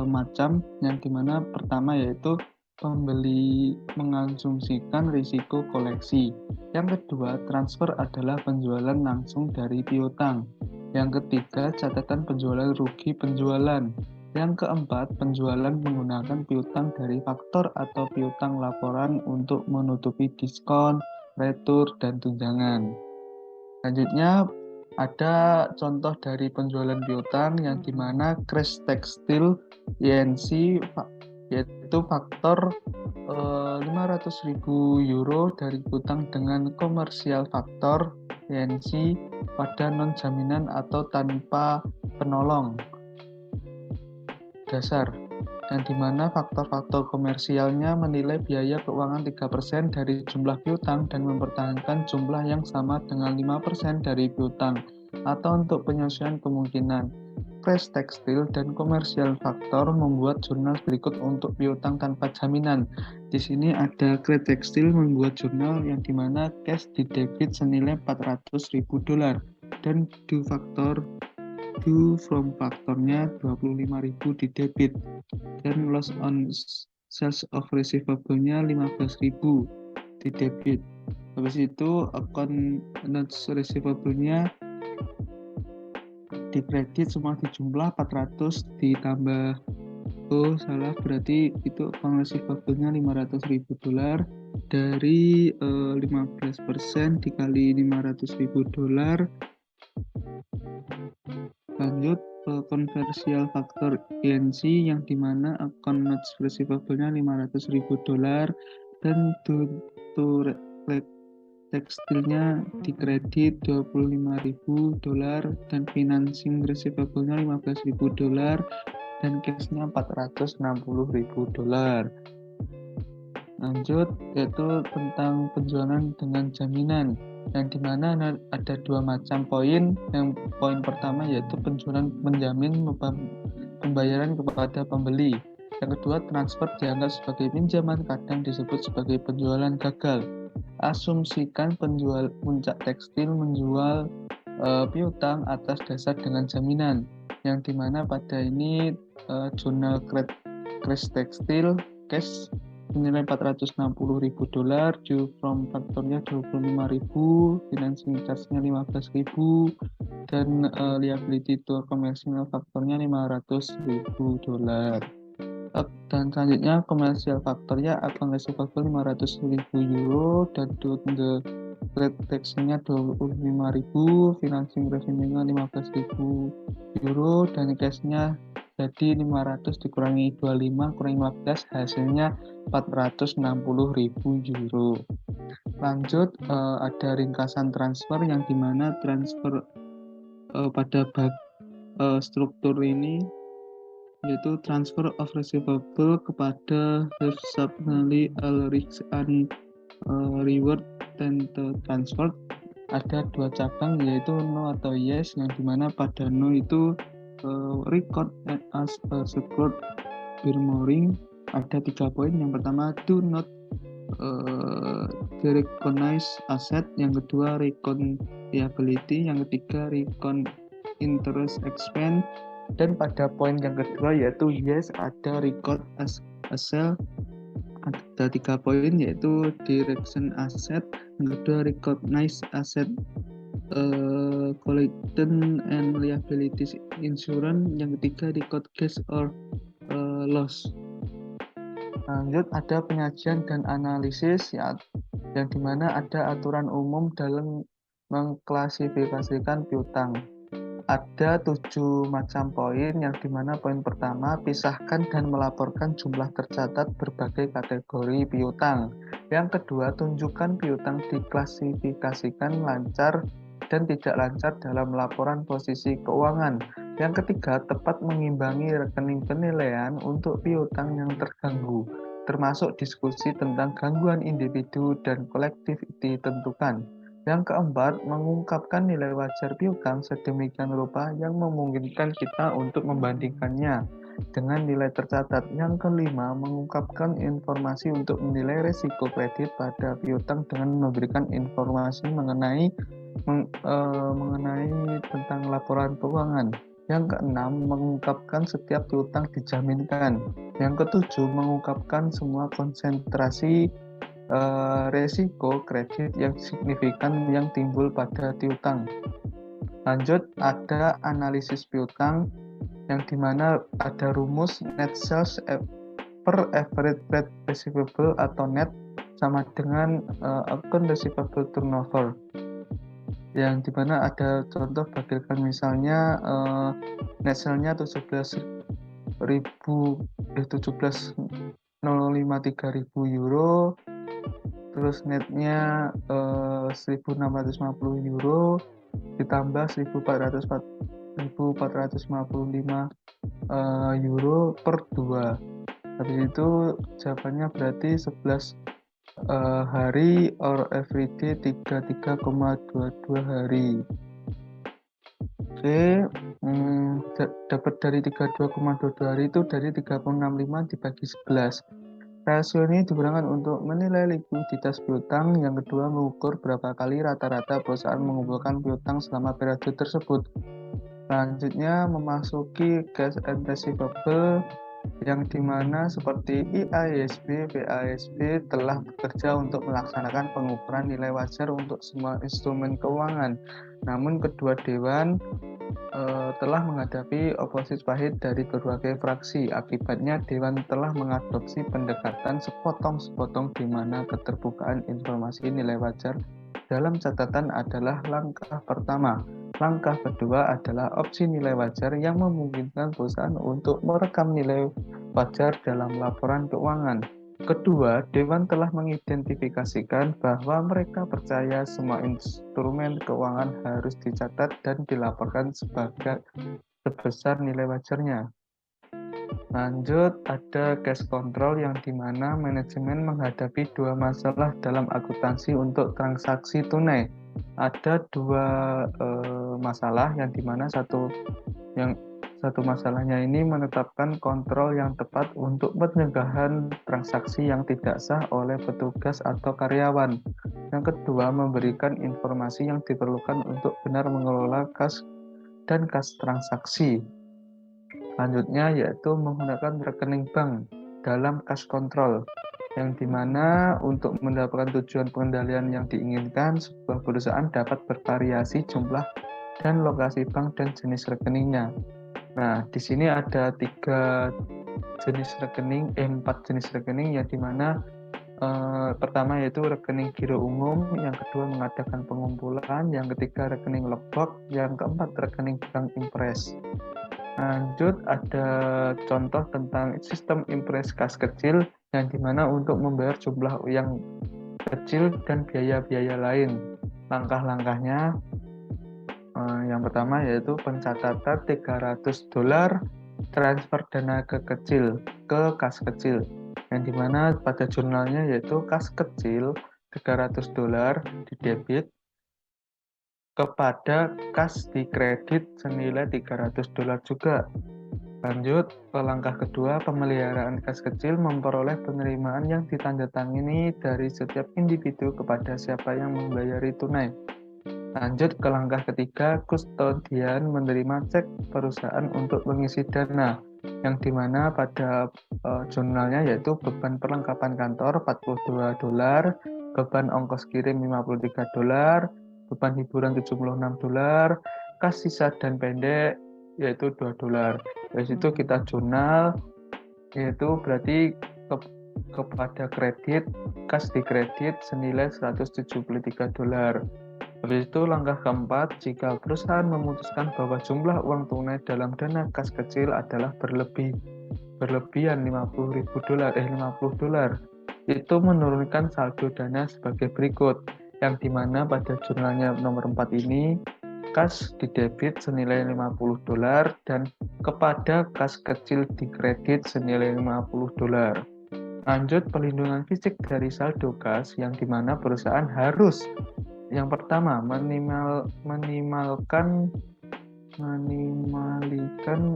macam, yang dimana pertama yaitu pembeli mengasumsikan risiko koleksi. Yang kedua, transfer adalah penjualan langsung dari piutang. Yang ketiga, catatan penjualan rugi penjualan. Yang keempat, penjualan menggunakan piutang dari faktor atau piutang laporan untuk menutupi diskon, retur, dan tunjangan. Selanjutnya ada contoh dari penjualan piutang, yang dimana Crash Textile INC yaitu faktor 500.000 euro dari piutang dengan komersial faktor INC pada non jaminan atau tanpa penolong dasar, yang dimana faktor-faktor komersialnya menilai biaya keuangan 3% dari jumlah piutang dan mempertahankan jumlah yang sama dengan 5% dari piutang, atau untuk penyesuaian kemungkinan. Crash Textile dan komersial faktor membuat jurnal berikut untuk piutang tanpa jaminan. Di sini ada Crash Textile membuat jurnal yang dimana cash di debit senilai 400.000 dolar dan due from faktornya 25.000 di debit dan loss on sales of receivable-nya 15.000 di debit. Habis itu account notes receivable-nya di kredit semua dijumlah 400 ditambah berarti itu account receivable-nya 500.000 dolar dari 15% dikali 500.000 dolar. Lanjut konversial faktor INC, yang dimana account notes receivable-nya 500.000 dolar dan tekstilnya di kredit 25.000 dolar dan financing receivable-nya 15.000 dolar dan cash-nya 460.000 dolar. Lanjut yaitu tentang penjualan dengan jaminan, yang dimana ada 2 macam poin. Yang poin pertama yaitu penjualan menjamin pembayaran kepada pembeli. Yang kedua, transfer dianggap sebagai pinjaman, kadang disebut sebagai penjualan gagal. Asumsikan Puncak Tekstil menjual piutang atas dasar dengan jaminan, yang dimana pada ini jurnal Crash Textile cash senilai 460.000 dolar, due from faktornya 25.000, financing charge-nya 15.000, dan liability to commercial faktornya 500.000 dolar. Dan selanjutnya komersial faktornya account receivable 500.000 euro dan due the trade tax-nya 25.000, financing revenue-nya 15.000 euro dan cash-nya Jadi 500 dikurangi 25 kurangi 15 hasilnya 460.000 euro. Lanjut, ada ringkasan transfer yang dimana transfer pada struktur ini yaitu transfer of receivable kepada subsidiary risk and reward dan transfer. Ada dua cabang yaitu no atau yes, yang dimana pada no itu record as a secured mirroring. Ada 3 poin. Yang pertama, do not recognize asset. Yang kedua, recon liability. Yang ketiga, recon interest expense. Dan pada poin yang kedua yaitu yes, ada record as asset. Ada 3 poin yaitu direction asset, yang kedua recognize asset, collection and liabilities insurance, yang ketiga record cash or loss. Lanjut, ada penyajian dan analisis ya, yang dimana ada aturan umum dalam mengklasifikasikan piutang. Ada 7 macam poin, yang dimana poin pertama, pisahkan dan melaporkan jumlah tercatat berbagai kategori piutang. Yang kedua, tunjukkan piutang diklasifikasikan lancar dan tidak lancar dalam laporan posisi keuangan. Yang ketiga, tepat mengimbangi rekening penilaian untuk piutang yang terganggu, termasuk diskusi tentang gangguan individu dan kolektif ditentukan. Yang keempat, mengungkapkan nilai wajar piutang sedemikian rupa yang memungkinkan kita untuk membandingkannya dengan nilai tercatat. Yang kelima, mengungkapkan informasi untuk menilai risiko kredit pada piutang dengan memberikan informasi mengenai tentang laporan keuangan. Yang keenam, mengungkapkan setiap piutang dijaminkan. Yang ketujuh, mengungkapkan semua konsentrasi resiko kredit yang signifikan yang timbul pada piutang. Lanjut, ada analisis piutang, yang dimana ada rumus net sales per average trade receivable atau net sama dengan account receivable turnover, yang dimana ada contoh bagaikan misalnya net sales-nya 17.053.000 euro, terus netnya 1.650 euro ditambah 1.455 euro per 2. Habis itu jawabannya berarti 11 hari or everyday 33,22 hari. Oke, dapat dari 32,22 hari itu dari 3,65 dibagi 11. Rasio ini digunakan untuk menilai likuiditas piutang. Yang kedua, mengukur berapa kali rata-rata perusahaan mengumpulkan piutang selama periode tersebut. Selanjutnya, memasuki cash and receivable, yang dimana seperti IASB, PASB telah bekerja untuk melaksanakan pengukuran nilai wajar untuk semua instrumen keuangan. Namun kedua dewan telah menghadapi oposisi pahit dari berbagai fraksi. Akibatnya dewan telah mengadopsi pendekatan sepotong-sepotong di mana keterbukaan informasi nilai wajar dalam catatan adalah langkah pertama. Langkah kedua adalah opsi nilai wajar yang memungkinkan perusahaan untuk merekam nilai wajar dalam laporan keuangan. Kedua, dewan telah mengidentifikasikan bahwa mereka percaya semua instrumen keuangan harus dicatat dan dilaporkan sebesar nilai wajarnya. Lanjut, ada cash control, yang dimana manajemen menghadapi 2 masalah dalam akuntansi untuk transaksi tunai. Ada 2 masalah, yang dimana satu masalahnya ini menetapkan kontrol yang tepat untuk pencegahan transaksi yang tidak sah oleh petugas atau karyawan. Yang kedua, memberikan informasi yang diperlukan untuk benar mengelola kas dan kas transaksi. Selanjutnya yaitu menggunakan rekening bank dalam cash control, yang dimana untuk mendapatkan tujuan pengendalian yang diinginkan, sebuah perusahaan dapat bervariasi jumlah dan lokasi bank dan jenis rekeningnya. Nah, di sini ada 4 jenis rekening, yang dimana pertama yaitu rekening giro umum, yang kedua mengadakan pengumpulan, yang ketiga rekening lockbox, yang keempat rekening bank impres. Lanjut, ada contoh tentang sistem impres kas kecil yang dimana untuk membayar jumlah yang kecil dan biaya-biaya lain. Langkah-langkahnya yang pertama yaitu pencatatan $300 transfer dana ke kas kecil, yang dimana pada jurnalnya yaitu kas kecil $300 di debit kepada kas di kredit senilai $300 juga. Lanjut ke langkah kedua, pemeliharaan kas kecil memperoleh penerimaan yang ditandatangani dari setiap individu kepada siapa yang membayari tunai. Lanjut ke langkah ketiga, kustodian menerima cek perusahaan untuk mengisi dana, yang dimana pada jurnalnya yaitu beban perlengkapan kantor $42, beban ongkos kirim $53, beban hiburan $76, kas sisa dan pendek yaitu $2. Dari situ kita jurnal, yaitu berarti kepada kredit, kas di kredit senilai $173. Habis itu langkah keempat, jika perusahaan memutuskan bahwa jumlah uang tunai dalam dana kas kecil adalah berlebihan $50, itu menurunkan saldo dana sebagai berikut, yang dimana pada jurnalnya nomor 4 ini, kas di debit senilai $50 dan kepada kas kecil di kredit senilai $50. Lanjut, pelindungan fisik dari saldo kas, yang dimana perusahaan harus yang pertama, minimalkan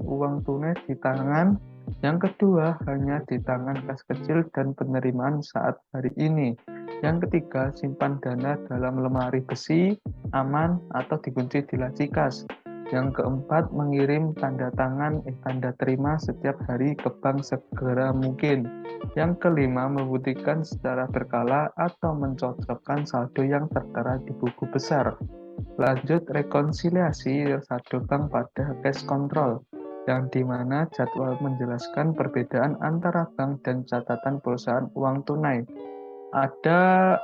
uang tunai di tangan. Yang kedua, hanya di tangan kas kecil dan penerimaan saat hari ini. Yang ketiga, simpan dana dalam lemari besi, aman, atau dikunci di laci kas. Yang keempat, mengirim tanda terima setiap hari ke bank segera mungkin. Yang kelima, membuktikan secara berkala atau mencocokkan saldo yang tertera di buku besar. Lanjut, rekonsiliasi saldo bank pada cash control, yang dimana jadwal menjelaskan perbedaan antara bank dan catatan perusahaan uang tunai. Ada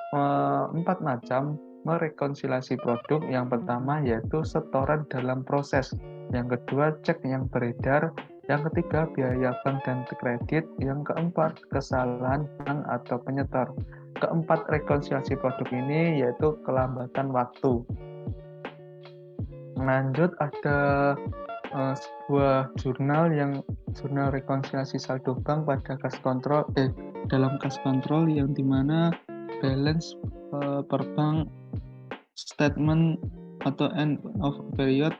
4 macam merekonsiliasi produk. Yang pertama yaitu setoran dalam proses, yang kedua cek yang beredar, yang ketiga biaya bank dan kredit, yang keempat kesalahan bank atau penyetor. Keempat rekonsiliasi produk ini yaitu kelambatan waktu. Lanjut, ada sebuah jurnal rekonsiliasi saldo bank pada kas kontrol dalam kas kontrol, yang dimana balance per bank statement atau end of period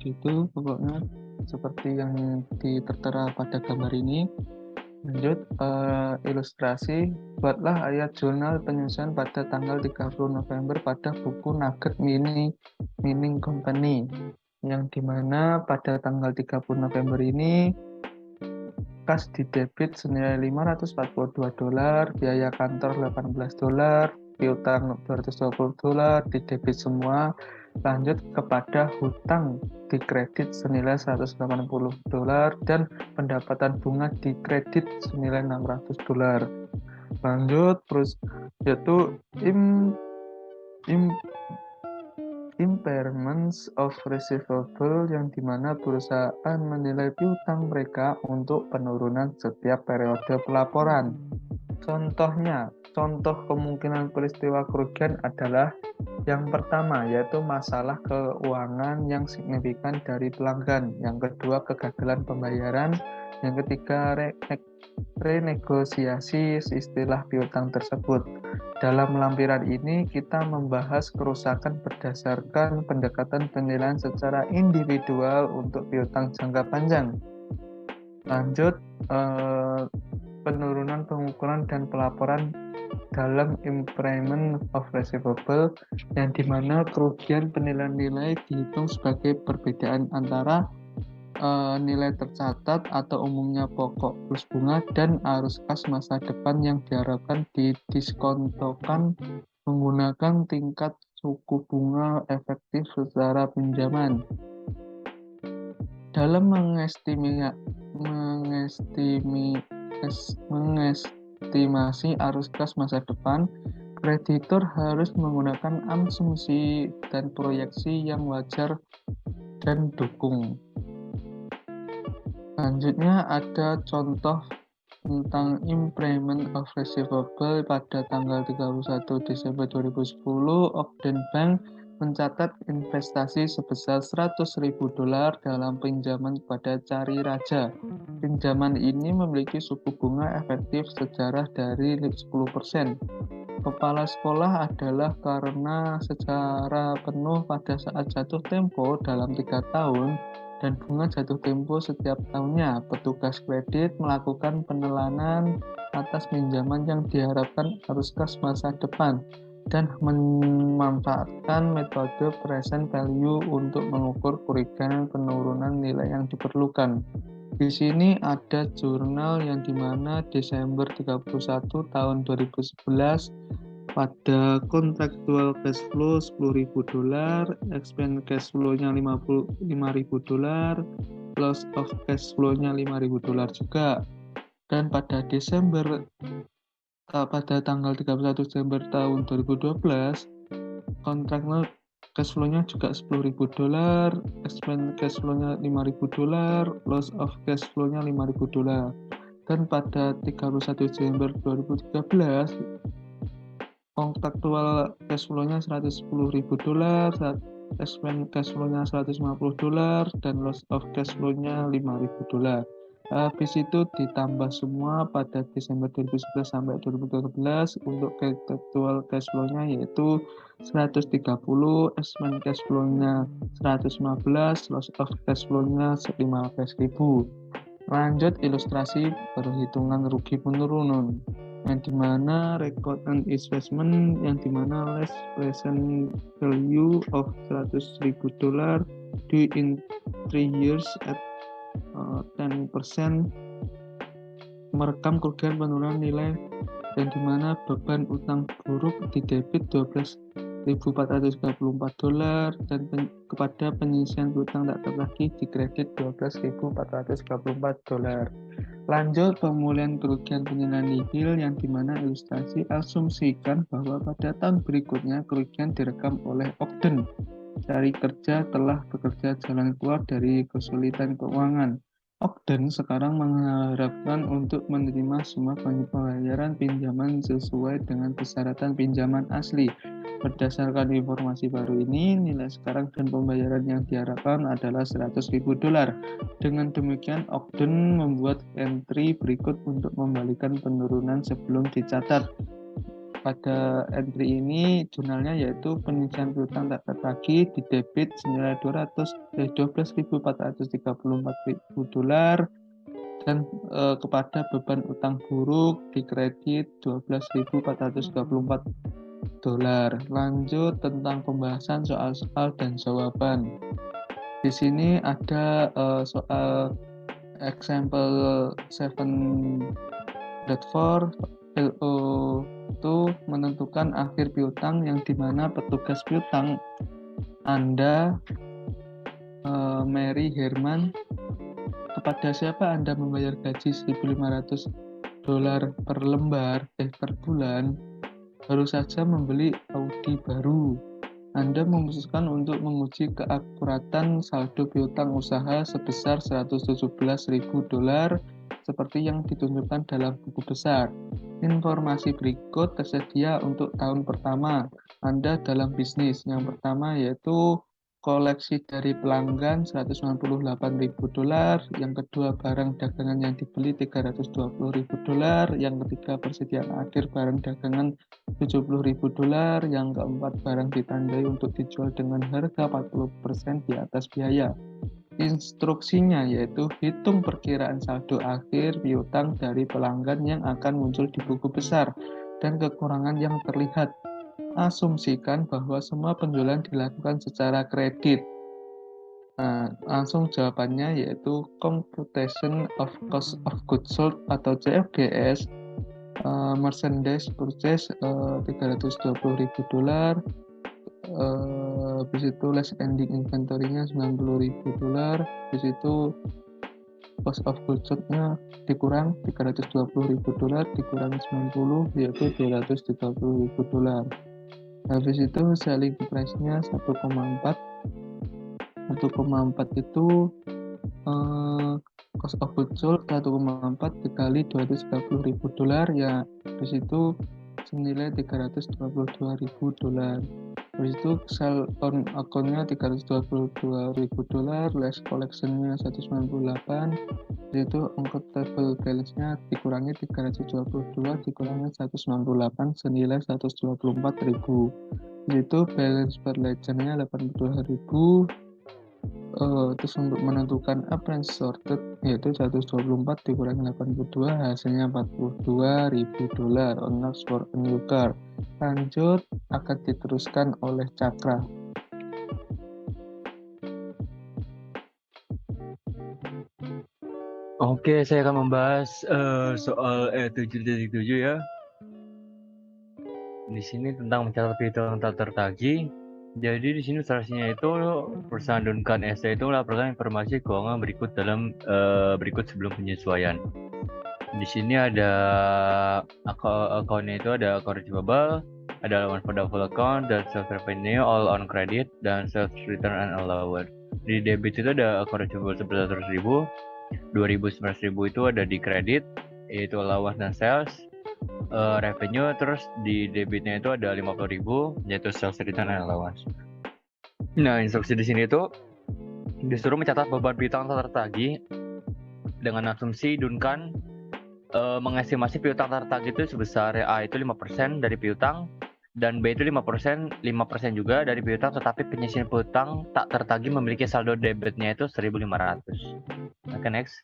gitu pokoknya seperti yang tertera pada gambar ini. Lanjut, ilustrasi, buatlah ayat jurnal penyusunan pada tanggal 30 November pada buku Nugget Mining Company, yang dimana pada tanggal 30 November ini kas di debit senilai $542, biaya kantor $18, piutang $220, di debit semua. Lanjut kepada hutang di kredit senilai $180 dan pendapatan bunga di kredit senilai $600. Lanjut terus yaitu impairments of receivable, yang dimana perusahaan menilai piutang mereka untuk penurunan setiap periode pelaporan. Contoh kemungkinan peristiwa kerugian adalah yang pertama yaitu masalah keuangan yang signifikan dari pelanggan, yang kedua kegagalan pembayaran, yang ketiga renegosiasi istilah piutang tersebut. Dalam lampiran ini kita membahas kerusakan berdasarkan pendekatan penilaian secara individual untuk piutang jangka panjang. Lanjut, penurunan pengukuran dan pelaporan dalam impairment of receivable, yang dimana kerugian penilaian nilai dihitung sebagai perbedaan antara nilai tercatat atau umumnya pokok plus bunga dan arus kas masa depan yang diharapkan didiskontokan menggunakan tingkat suku bunga efektif secara pinjaman. Dalam mengestimasi arus kas masa depan, kreditur harus menggunakan asumsi dan proyeksi yang wajar dan dukung. Selanjutnya ada contoh tentang impairment of receivable pada tanggal 31 Desember 2010. Ogden Bank mencatat investasi sebesar $100.000 dalam pinjaman kepada Cari Raja. Pinjaman ini memiliki suku bunga efektif sejarah dari 10%. Kepala sekolah adalah karena secara penuh pada saat jatuh tempo dalam 3 tahun dan bunga jatuh tempo setiap tahunnya. Petugas kredit melakukan penelanan atas pinjaman yang diharapkan arus kas masa depan dan memanfaatkan metode present value untuk mengukur kerugian penurunan nilai yang diperlukan. Di sini ada jurnal yang dimana Desember 31 tahun 2011 pada kontraktual cash flow $10.000, expend cash flow-nya $55.000, loss of cash flow-nya $5.000 juga. Dan pada tanggal 31 Desember tahun 2012, kontraktual cash flow-nya juga $10.000, expend cash flow-nya $5.000, loss of cash flow-nya $5.000. Dan pada 31 Desember 2013, kontraktual cash flow-nya $110.000, expend cash flow-nya $150, dan loss of cash flow-nya $5.000. Habis itu ditambah semua pada Desember 2011 sampai 2013 untuk kontraktual cash flow-nya yaitu 130, expend cash flow-nya 115, loss of cash flow-nya 15.000. Lanjut ilustrasi perhitungan rugi penurunan, yang dimana record and investment, yang dimana less present value of $100.000 due in 3 years at 10% merekam kerugian penurunan nilai, yang dimana beban utang buruk di debit $12.434 dan kepada penyisian utang tak tertagih di kredit $12.434. Lanjut pemulihan kerugian penilaian nihil, yang dimana ilustrasi asumsikan bahwa pada tahun berikutnya kerugian direkam oleh Ogden. Cari kerja telah bekerja jalan keluar dari kesulitan keuangan. Ogden sekarang mengharapkan untuk menerima semua pembayaran pinjaman sesuai dengan persyaratan pinjaman asli. Berdasarkan informasi baru ini, nilai sekarang dan pembayaran yang diharapkan adalah $100.000. Dengan demikian, Ogden membuat entry berikut untuk membalikan penurunan sebelum dicatat. Pada entry ini jurnalnya yaitu penyisian piutang tak tertagih di debit senilai $12.434 dan kepada beban utang buruk di kredit $12.434. Lanjut tentang pembahasan soal-soal dan jawaban. Di sini ada soal example 7.4. LO itu menentukan akhir piutang, yang dimana petugas piutang Anda, Mary Herman, kepada siapa Anda membayar gaji $1.500 per lembar per bulan, baru saja membeli Audi baru. Anda memutuskan untuk menguji keakuratan saldo piutang usaha sebesar $117.000 seperti yang ditunjukkan dalam buku besar. Informasi berikut tersedia untuk tahun pertama Anda dalam bisnis. Yang pertama yaitu koleksi dari pelanggan $198.000, yang kedua barang dagangan yang dibeli $320.000, yang ketiga persediaan akhir barang dagangan $70.000, yang keempat barang ditandai untuk dijual dengan harga 40% di atas biaya. Instruksinya yaitu hitung perkiraan saldo akhir piutang dari pelanggan yang akan muncul di buku besar dan kekurangan yang terlihat. Asumsikan bahwa semua penjualan dilakukan secara kredit. Langsung jawabannya yaitu Computation of Cost of Goods Sold atau CFGS. Merchandise purchase $320.000. Habis itu less ending inventory-nya $90.000. Habis itu cost of goods sold-nya dikurang $320.000 dikurang 90 yaitu $230.000. Habis itu selling price-nya 1,4. 1,4 itu cost of goods sold 1,4 dikali $230.000 ya, di situ senilai $322.000. Habis itu sell on account-nya $322.000 less collection-nya 198, itu ongkos table balance-nya dikurangi 322 dikurangi 198 senilai 124.000. Itu balance per ledger-nya 82.000. Terus untuk menentukan appraised sorted yaitu 124 dikurangi 82 hasilnya $42.000 on loss for a new car. Lanjut akan diteruskan oleh Cakra. Oke, saya akan membahas soal E7.7 ya. Di sini tentang mencatat piutang tak tertagih. Jadi di sini ilustrasinya itu perusahaan Duncan SE itu melaporkan informasi keuangan berikut sebelum penyesuaian. Di sini ada akunnya itu ada account receivable, ada allowance for doubtful account, dan sales revenue all on credit, dan sales return and allowance. Di debit itu ada account receivable sebesar 100.000, 219.000 itu ada di kredit, yaitu allowance dan sales. Revenue, terus di debitnya itu ada 50.000 yaitu sales return and allowance. Nah, instruksi di sini itu disuruh mencatat beban piutang tak tertagih dengan asumsi Duncan mengestimasi piutang tak tertagih itu sebesar A itu 5% dari piutang dan B itu 5% juga dari piutang, tetapi penyisian piutang tak tertagih memiliki saldo debitnya itu 1.500. Oke, next.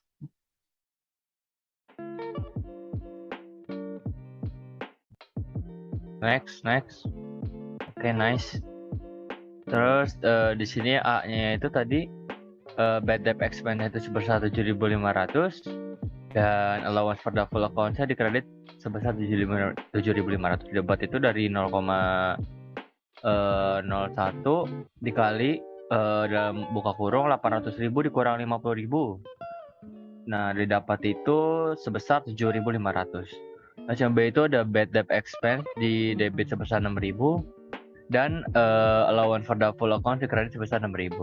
Next. Oke, nice. Terus di sini A-nya itu tadi bad debt expense itu sebesar 7.500 dan allowance for doubtful account-nya di kredit sebesar 7.500. Debat itu dari 0,01 dikali dalam buka kurung 800.000 dikurang 50.000. Nah, didapat itu sebesar 7.500. Nah, yang B itu ada bad debt expense di debit sebesar 6.000 dan allowance for doubtful account di kredit sebesar 6.000.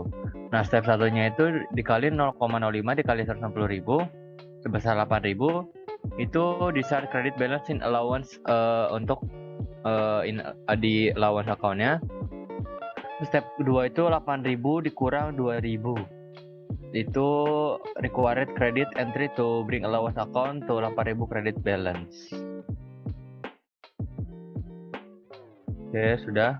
Nah, step satunya itu dikali 0,05 dikali 160.000 sebesar 8.000 itu decide credit balance in allowance untuk di allowance account-nya. Step kedua itu 8.000 dikurang 2.000 itu required credit entry to bring allowance account to 8.000 credit balance. Oke, sudah.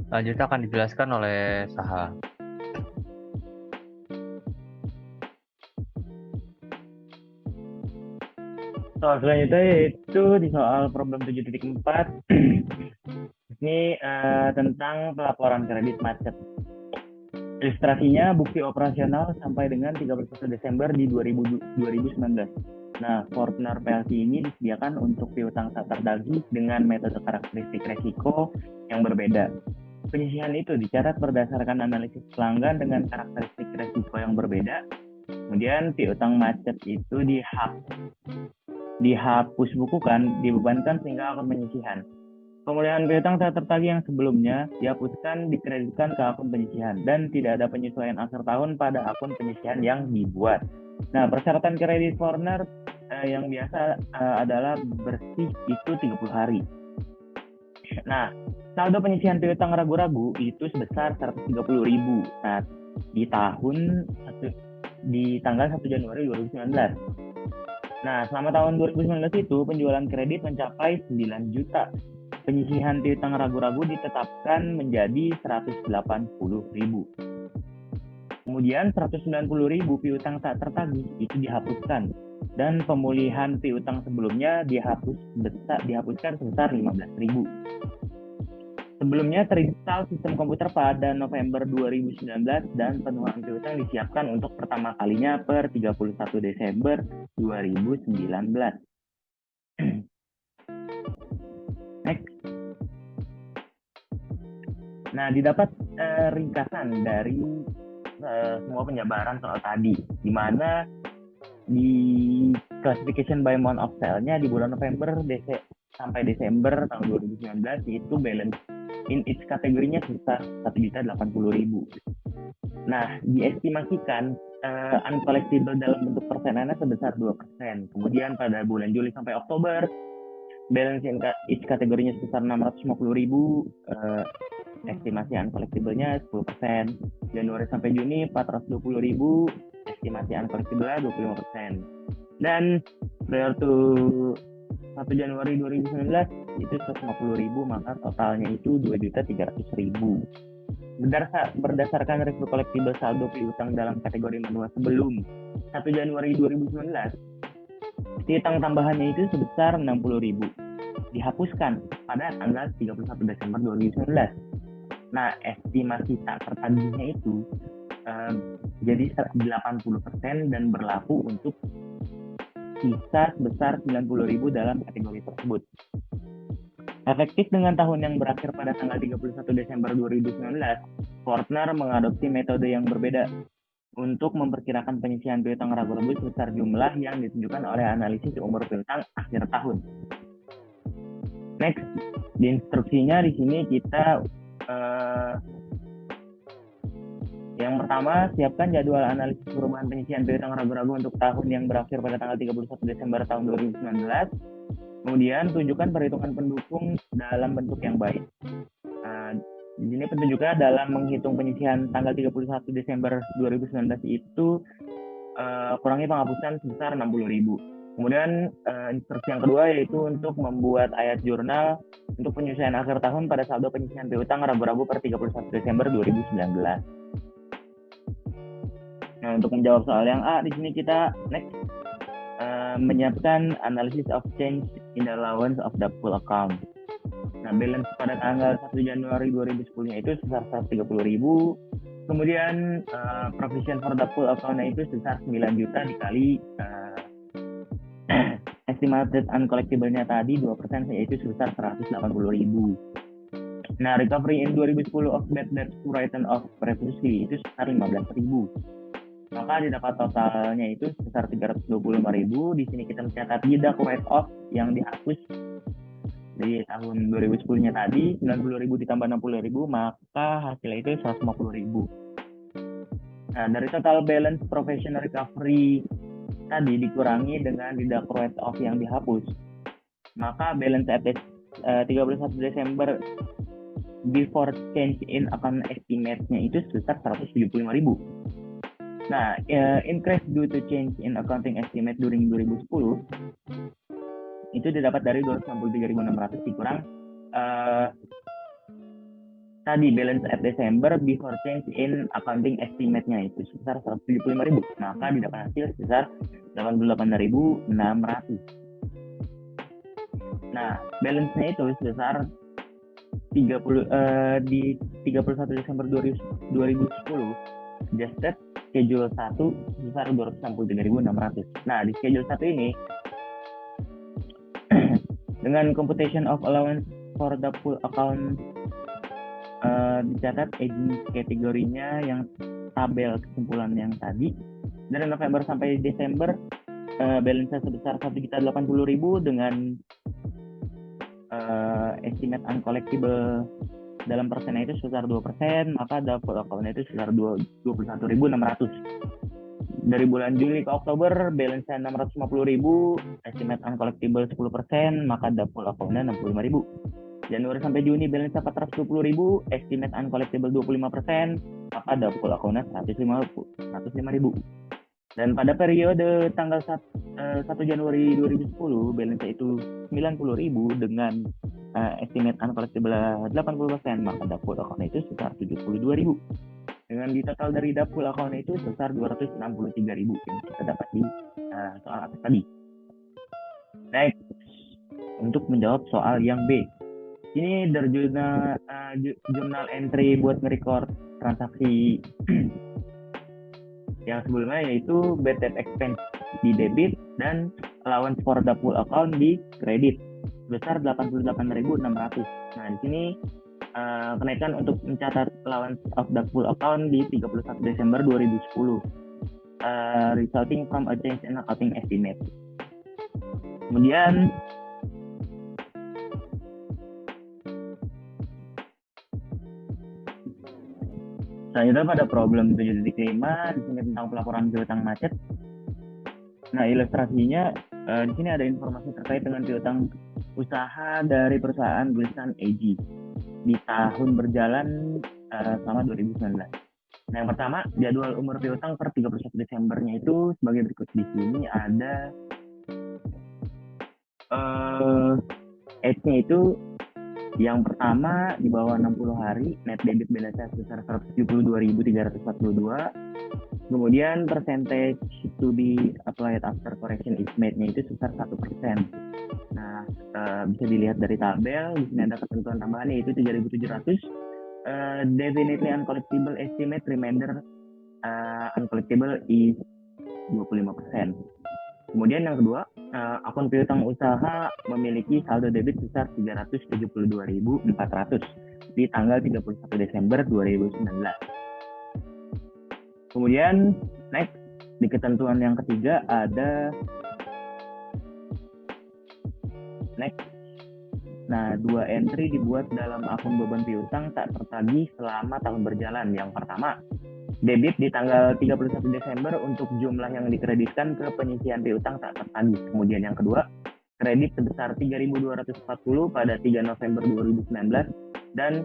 Lanjutnya akan dijelaskan oleh Saha. Soal selanjutnya yaitu di soal problem 7.4 ini tentang pelaporan kredit macet. Ilustrasinya bukti operasional sampai dengan 31 Desember di 2019. Nah, Fortner PLC ini disediakan untuk piutang tak tertagih dengan metode karakteristik resiko yang berbeda. Penyisihan itu dicatat berdasarkan analisis pelanggan dengan karakteristik resiko yang berbeda. Kemudian piutang macet itu dihapus bukukan, dibebankan sehingga akun penyisihan. Pemulihan piutang tak tertagih yang sebelumnya dihapuskan dikreditkan ke akun penyisihan dan tidak ada penyesuaian akhir tahun pada akun penyisihan yang dibuat. Nah, persyaratan kredit Fortner yang biasa adalah bersih itu 30 hari. Nah, saldo penyisihan piutang ragu-ragu itu sebesar 130.000. Nah, di tanggal 1 Januari 2019. Nah, selama tahun 2019 itu penjualan kredit mencapai 9 juta. Penyisihan piutang ragu-ragu ditetapkan menjadi 180.000. Kemudian 190.000 piutang tak tertagih itu dihapuskan dan pemulihan piutang sebelumnya dihapuskan sebesar 15.000. Sebelumnya terinstall sistem komputer pada November 2019 dan penurunan piutang disiapkan untuk pertama kalinya per 31 Desember 2019. Next. Nah, didapat ringkasan dari semua penjabaran soal tadi, di mana di classification by month of sale-nya di bulan November sampai Desember tahun 2019 itu balance in each kategorinya sebesar 1.080.000. Nah, diestimasikan uncollectible dalam bentuk persenannya sebesar 2%. Kemudian pada bulan Juli sampai Oktober, balance in each kategorinya sebesar 650.000, estimasi uncollectible-nya 10%. Januari sampai Juni 420.000, estimasi uncollectible-nya 25%. Dan prior to 1 Januari 2019 itu 150.000, maka totalnya itu 2.300.000. Berdasarkan review collectible saldo piutang dalam kategori manual sebelum 1 Januari 2019, piutang tambahannya itu sebesar 60.000, dihapuskan pada tanggal 31 Desember 2019. Nah, estimasi tak tertagihnya itu jadi 80% dan berlaku untuk sisa sebesar 90.000 dalam kategori tersebut. Efektif dengan tahun yang berakhir pada tanggal 31 Desember 2019, Fortner mengadopsi metode yang berbeda untuk memperkirakan penyisihan piutang ragu-ragu sebesar jumlah yang ditunjukkan oleh analisis umur piutang akhir tahun. Next, di instruksinya di sini kita yang pertama, siapkan jadwal analisis perubahan penyisihan piutang ragu-ragu untuk tahun yang berakhir pada tanggal 31 Desember tahun 2019. Kemudian, tunjukkan perhitungan pendukung dalam bentuk yang baik. Di sini petunjuknya dalam menghitung penyisihan tanggal 31 Desember 2019 itu kurangi penghapusan sebesar 60.000. Kemudian instruksi yang kedua yaitu untuk membuat ayat jurnal untuk penyelesaian akhir tahun pada saldo penyisihan piutang ragu-ragu per 31 Desember 2019. Nah, untuk menjawab soal yang A, di sini kita next menyiapkan analysis of change in the allowance of the pool account. Nah, balance pada tanggal 1 Januari 2010-nya itu sebesar 130.000. Kemudian provision for the pool account-nya itu sebesar 9 juta dikali estimated uncollectible-nya tadi 2%, yaitu sebesar 180.000. Nah, recovery in 2010 of bad debt written off previously itu sebesar 15.000. Maka didapat totalnya itu sebesar 325.000. Di sini kita mencatat deduct write off yang dihapus dari tahun 2010-nya tadi 90.000 ditambah 60.000, maka hasilnya itu 150.000. Nah, dari total balance professional recovery tadi dikurangi dengan deduct write off yang dihapus, maka balance at 31 Desember before change in account estimate-nya itu sebesar 175.000. Nah, increase due to change in accounting estimate during 2010 itu didapat dari 263.600 dikurang tadi balance at December before change in accounting estimate-nya itu sebesar 175.000. Maka didapat hasil sebesar 88.600. Nah, balance-nya itu sebesar di 31 Desember 2010 adjusted schedule 1 sebesar 263.600. Nah, di schedule 1 ini dengan computation of allowance for the pool account dicatat aging kategorinya yang tabel kesimpulan yang tadi. Dari November sampai Desember balance sebesar 1.080.000 dengan estimate uncollectible dalam persennya itu sebesar 2%, maka pool account-nya itu sebesar 21.600. Dari bulan Juli ke Oktober balance 650.000, estimate uncollectible 10%, maka pool account-nya 65.000. Januari sampai Juni balance 420.000, estimate uncollectible 25%, maka pool account-nya 105.000. Dan pada periode tanggal 1 Januari 2010 balance itu 90.000 dengan estimate uncollectible 80%, maka pool account itu sebesar 72.000. Dengan di total dari pool account itu sebesar 263.000 yang kita dapat di soal atas tadi. Baik, untuk menjawab soal yang B. Ini dari jurnal entry buat nge-record transaksi yang sebelumnya, yaitu bad debt expense di debit dan allowance for the pool account di kredit sebesar 88.600. Nah, di sini kenaikan untuk mencatat allowance of the pool account di 31 Desember 2010 resulting from a change in accounting estimate. Kemudian Selanjutnya pada problem 7.5 di sini tentang pelaporan piutang macet. Nah, ilustrasinya di sini ada informasi terkait dengan piutang usaha dari perusahaan tulisan AG di tahun berjalan selama 2019. Nah, yang pertama, jadwal umur piutang per 31 Desembernya itu sebagai berikut. Di sini ada age-nya itu yang pertama di bawah 60 hari, net debit balance sebesar 172.342. Kemudian percentage to be applied after correction is made-nya itu sebesar 1%. Nah, bisa dilihat dari tabel, di sini ada ketentuan tambahan yaitu 3.700. Definitely uncollectible estimate remainder uncollectible is 25%. Kemudian yang kedua, akun piutang usaha memiliki saldo debit sebesar 372.400 di tanggal 31 Desember 2019. Kemudian next, di ketentuan yang ketiga ada next. Nah, 2 entry dibuat dalam akun beban piutang tak tertagih selama tahun berjalan. Yang pertama, debit di tanggal 31 Desember untuk jumlah yang dikreditkan ke penyisian piutang tak tertagih. Kemudian yang kedua, kredit sebesar 3.240 pada 3 November 2019 dan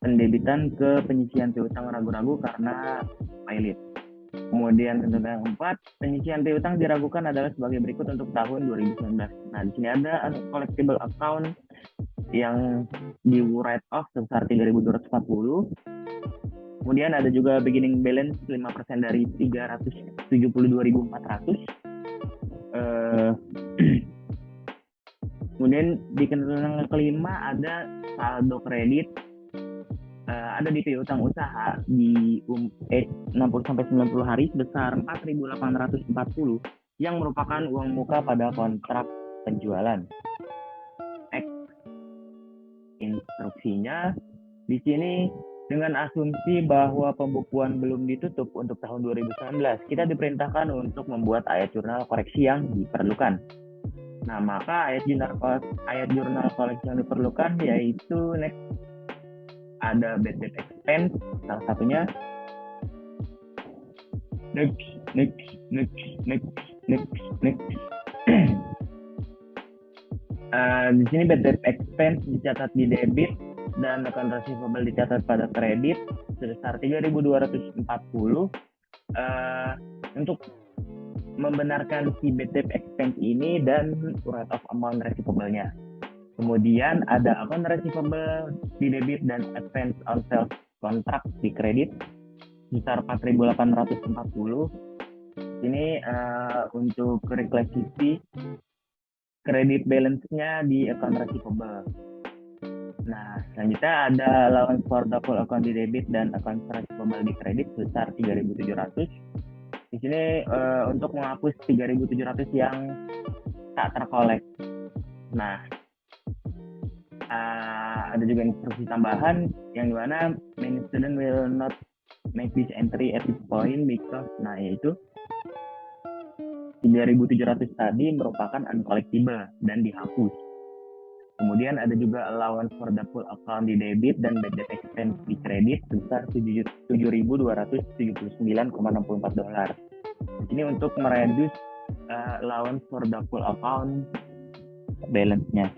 pendebitan ke penyisian piutang ragu-ragu karena pilot. Kemudian ketentuan yang keempat, penyisian piutang diragukan adalah sebagai berikut untuk tahun 2019. Nah, di sini ada uncollectible account yang di write off sebesar 3.240. Kemudian ada juga beginning balance 5% dari 372.400. Kemudian di ketentuan yang kelima ada saldo kredit ada di piutang usaha di 60-90 hari sebesar 4.840 yang merupakan uang muka pada kontrak penjualan. Instruksinya di sini dengan asumsi bahwa pembukuan belum ditutup untuk tahun 2019, kita diperintahkan untuk membuat ayat jurnal koreksi yang diperlukan. Nah, maka ayat jurnal koreksi yang diperlukan yaitu next, ada bad debt expense salah satunya. Next. Di sini bad debt expense dicatat di debit dan account receivable dicatat pada kredit sebesar 3.240 untuk membenarkan si bad debt expense ini dan write off amount receivable-nya. Kemudian ada account receivable di debit dan advance on sales kontrak di kredit sebesar 4.840. Ini untuk refleksi kredit balance-nya di account receivable. Nah, selanjutnya ada allowance for doubtful account di debit dan account receivable di kredit sebesar 3.700. Di sini untuk menghapus 3.700 yang tak terkolek. Nah, ada juga instruksi tambahan yang dimana many student will not make this entry at this point because yaitu 3.700 tadi merupakan uncollectible dan dihapus. Kemudian ada juga allowance for the full account di debit dan bad debt expense di kredit sebesar $7.279,64. Di sini untuk mereduce allowance for the full account balance-nya.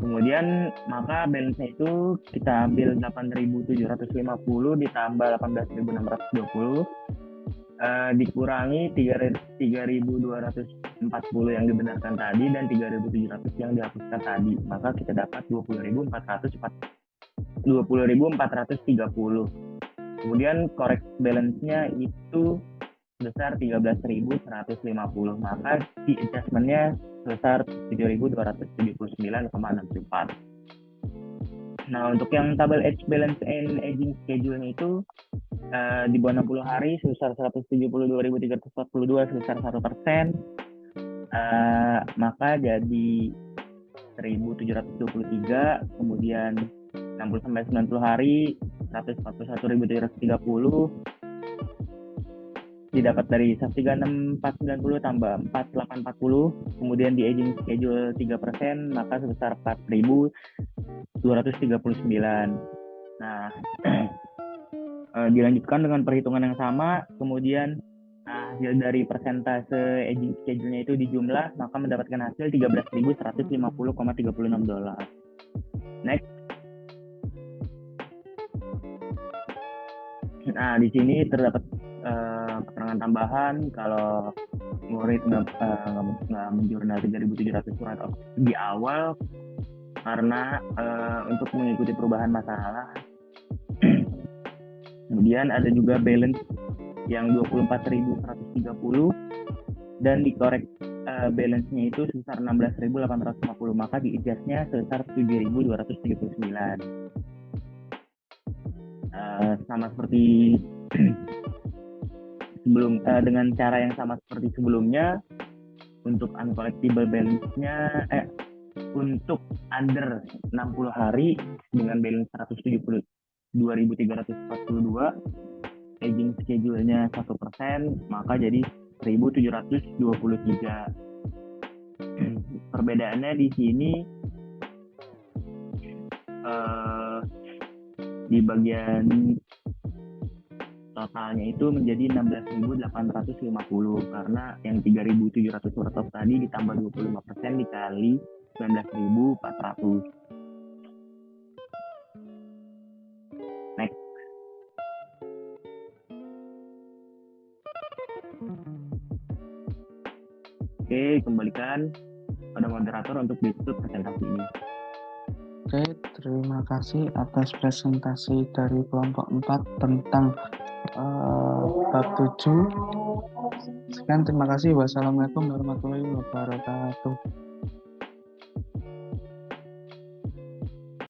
Kemudian maka balance-nya itu kita ambil 8.750 ditambah 18.620 dikurangi 3.240 yang dibenarkan tadi dan 3.700 yang dihapuskan tadi, maka kita dapat 20.430. Kemudian correct balance-nya itu sebesar 13.150, maka di adjustment-nya sebesar 7.279,64. Nah, untuk yang tabel age balance and aging schedule-nya itu di bawah 60 hari sebesar 172.342 sebesar 1%, maka jadi 1.723. Kemudian 60-90 hari 141.730 didapat dari 136.490 tambah 4840. Kemudian di aging schedule 3%, maka sebesar 4.239. Nah, Dilanjutkan dengan perhitungan yang sama, kemudian hasil dari persentase aging schedule-nya itu dijumlah, maka mendapatkan hasil $13.150,36. Next. Nah, di sini terdapat keterangan tambahan kalau murid nggak menjurnal 3.700 surat di awal karena untuk mengikuti perubahan masalah. Kemudian ada juga balance yang 24.130 dan dikorek balance-nya itu sebesar 16.850, maka di-adjust-nya sebesar 7.279. Sama seperti dengan cara yang sama seperti sebelumnya, untuk uncollectible balance-nya untuk under 60 hari dengan balance 172.342, aging schedule-nya 1%, maka jadi 1.723. Perbedaannya di sini di bagian totalnya itu menjadi 16.850 karena yang 3.700 surat tadi ditambah 25% dikali 19.400. Next. Oke, kembalikan pada moderator untuk ditutup presentasi ini. Oke, terima kasih atas presentasi dari kelompok 4 tentang bab 7. Sekian, terima kasih. Wassalamualaikum warahmatullahi wabarakatuh.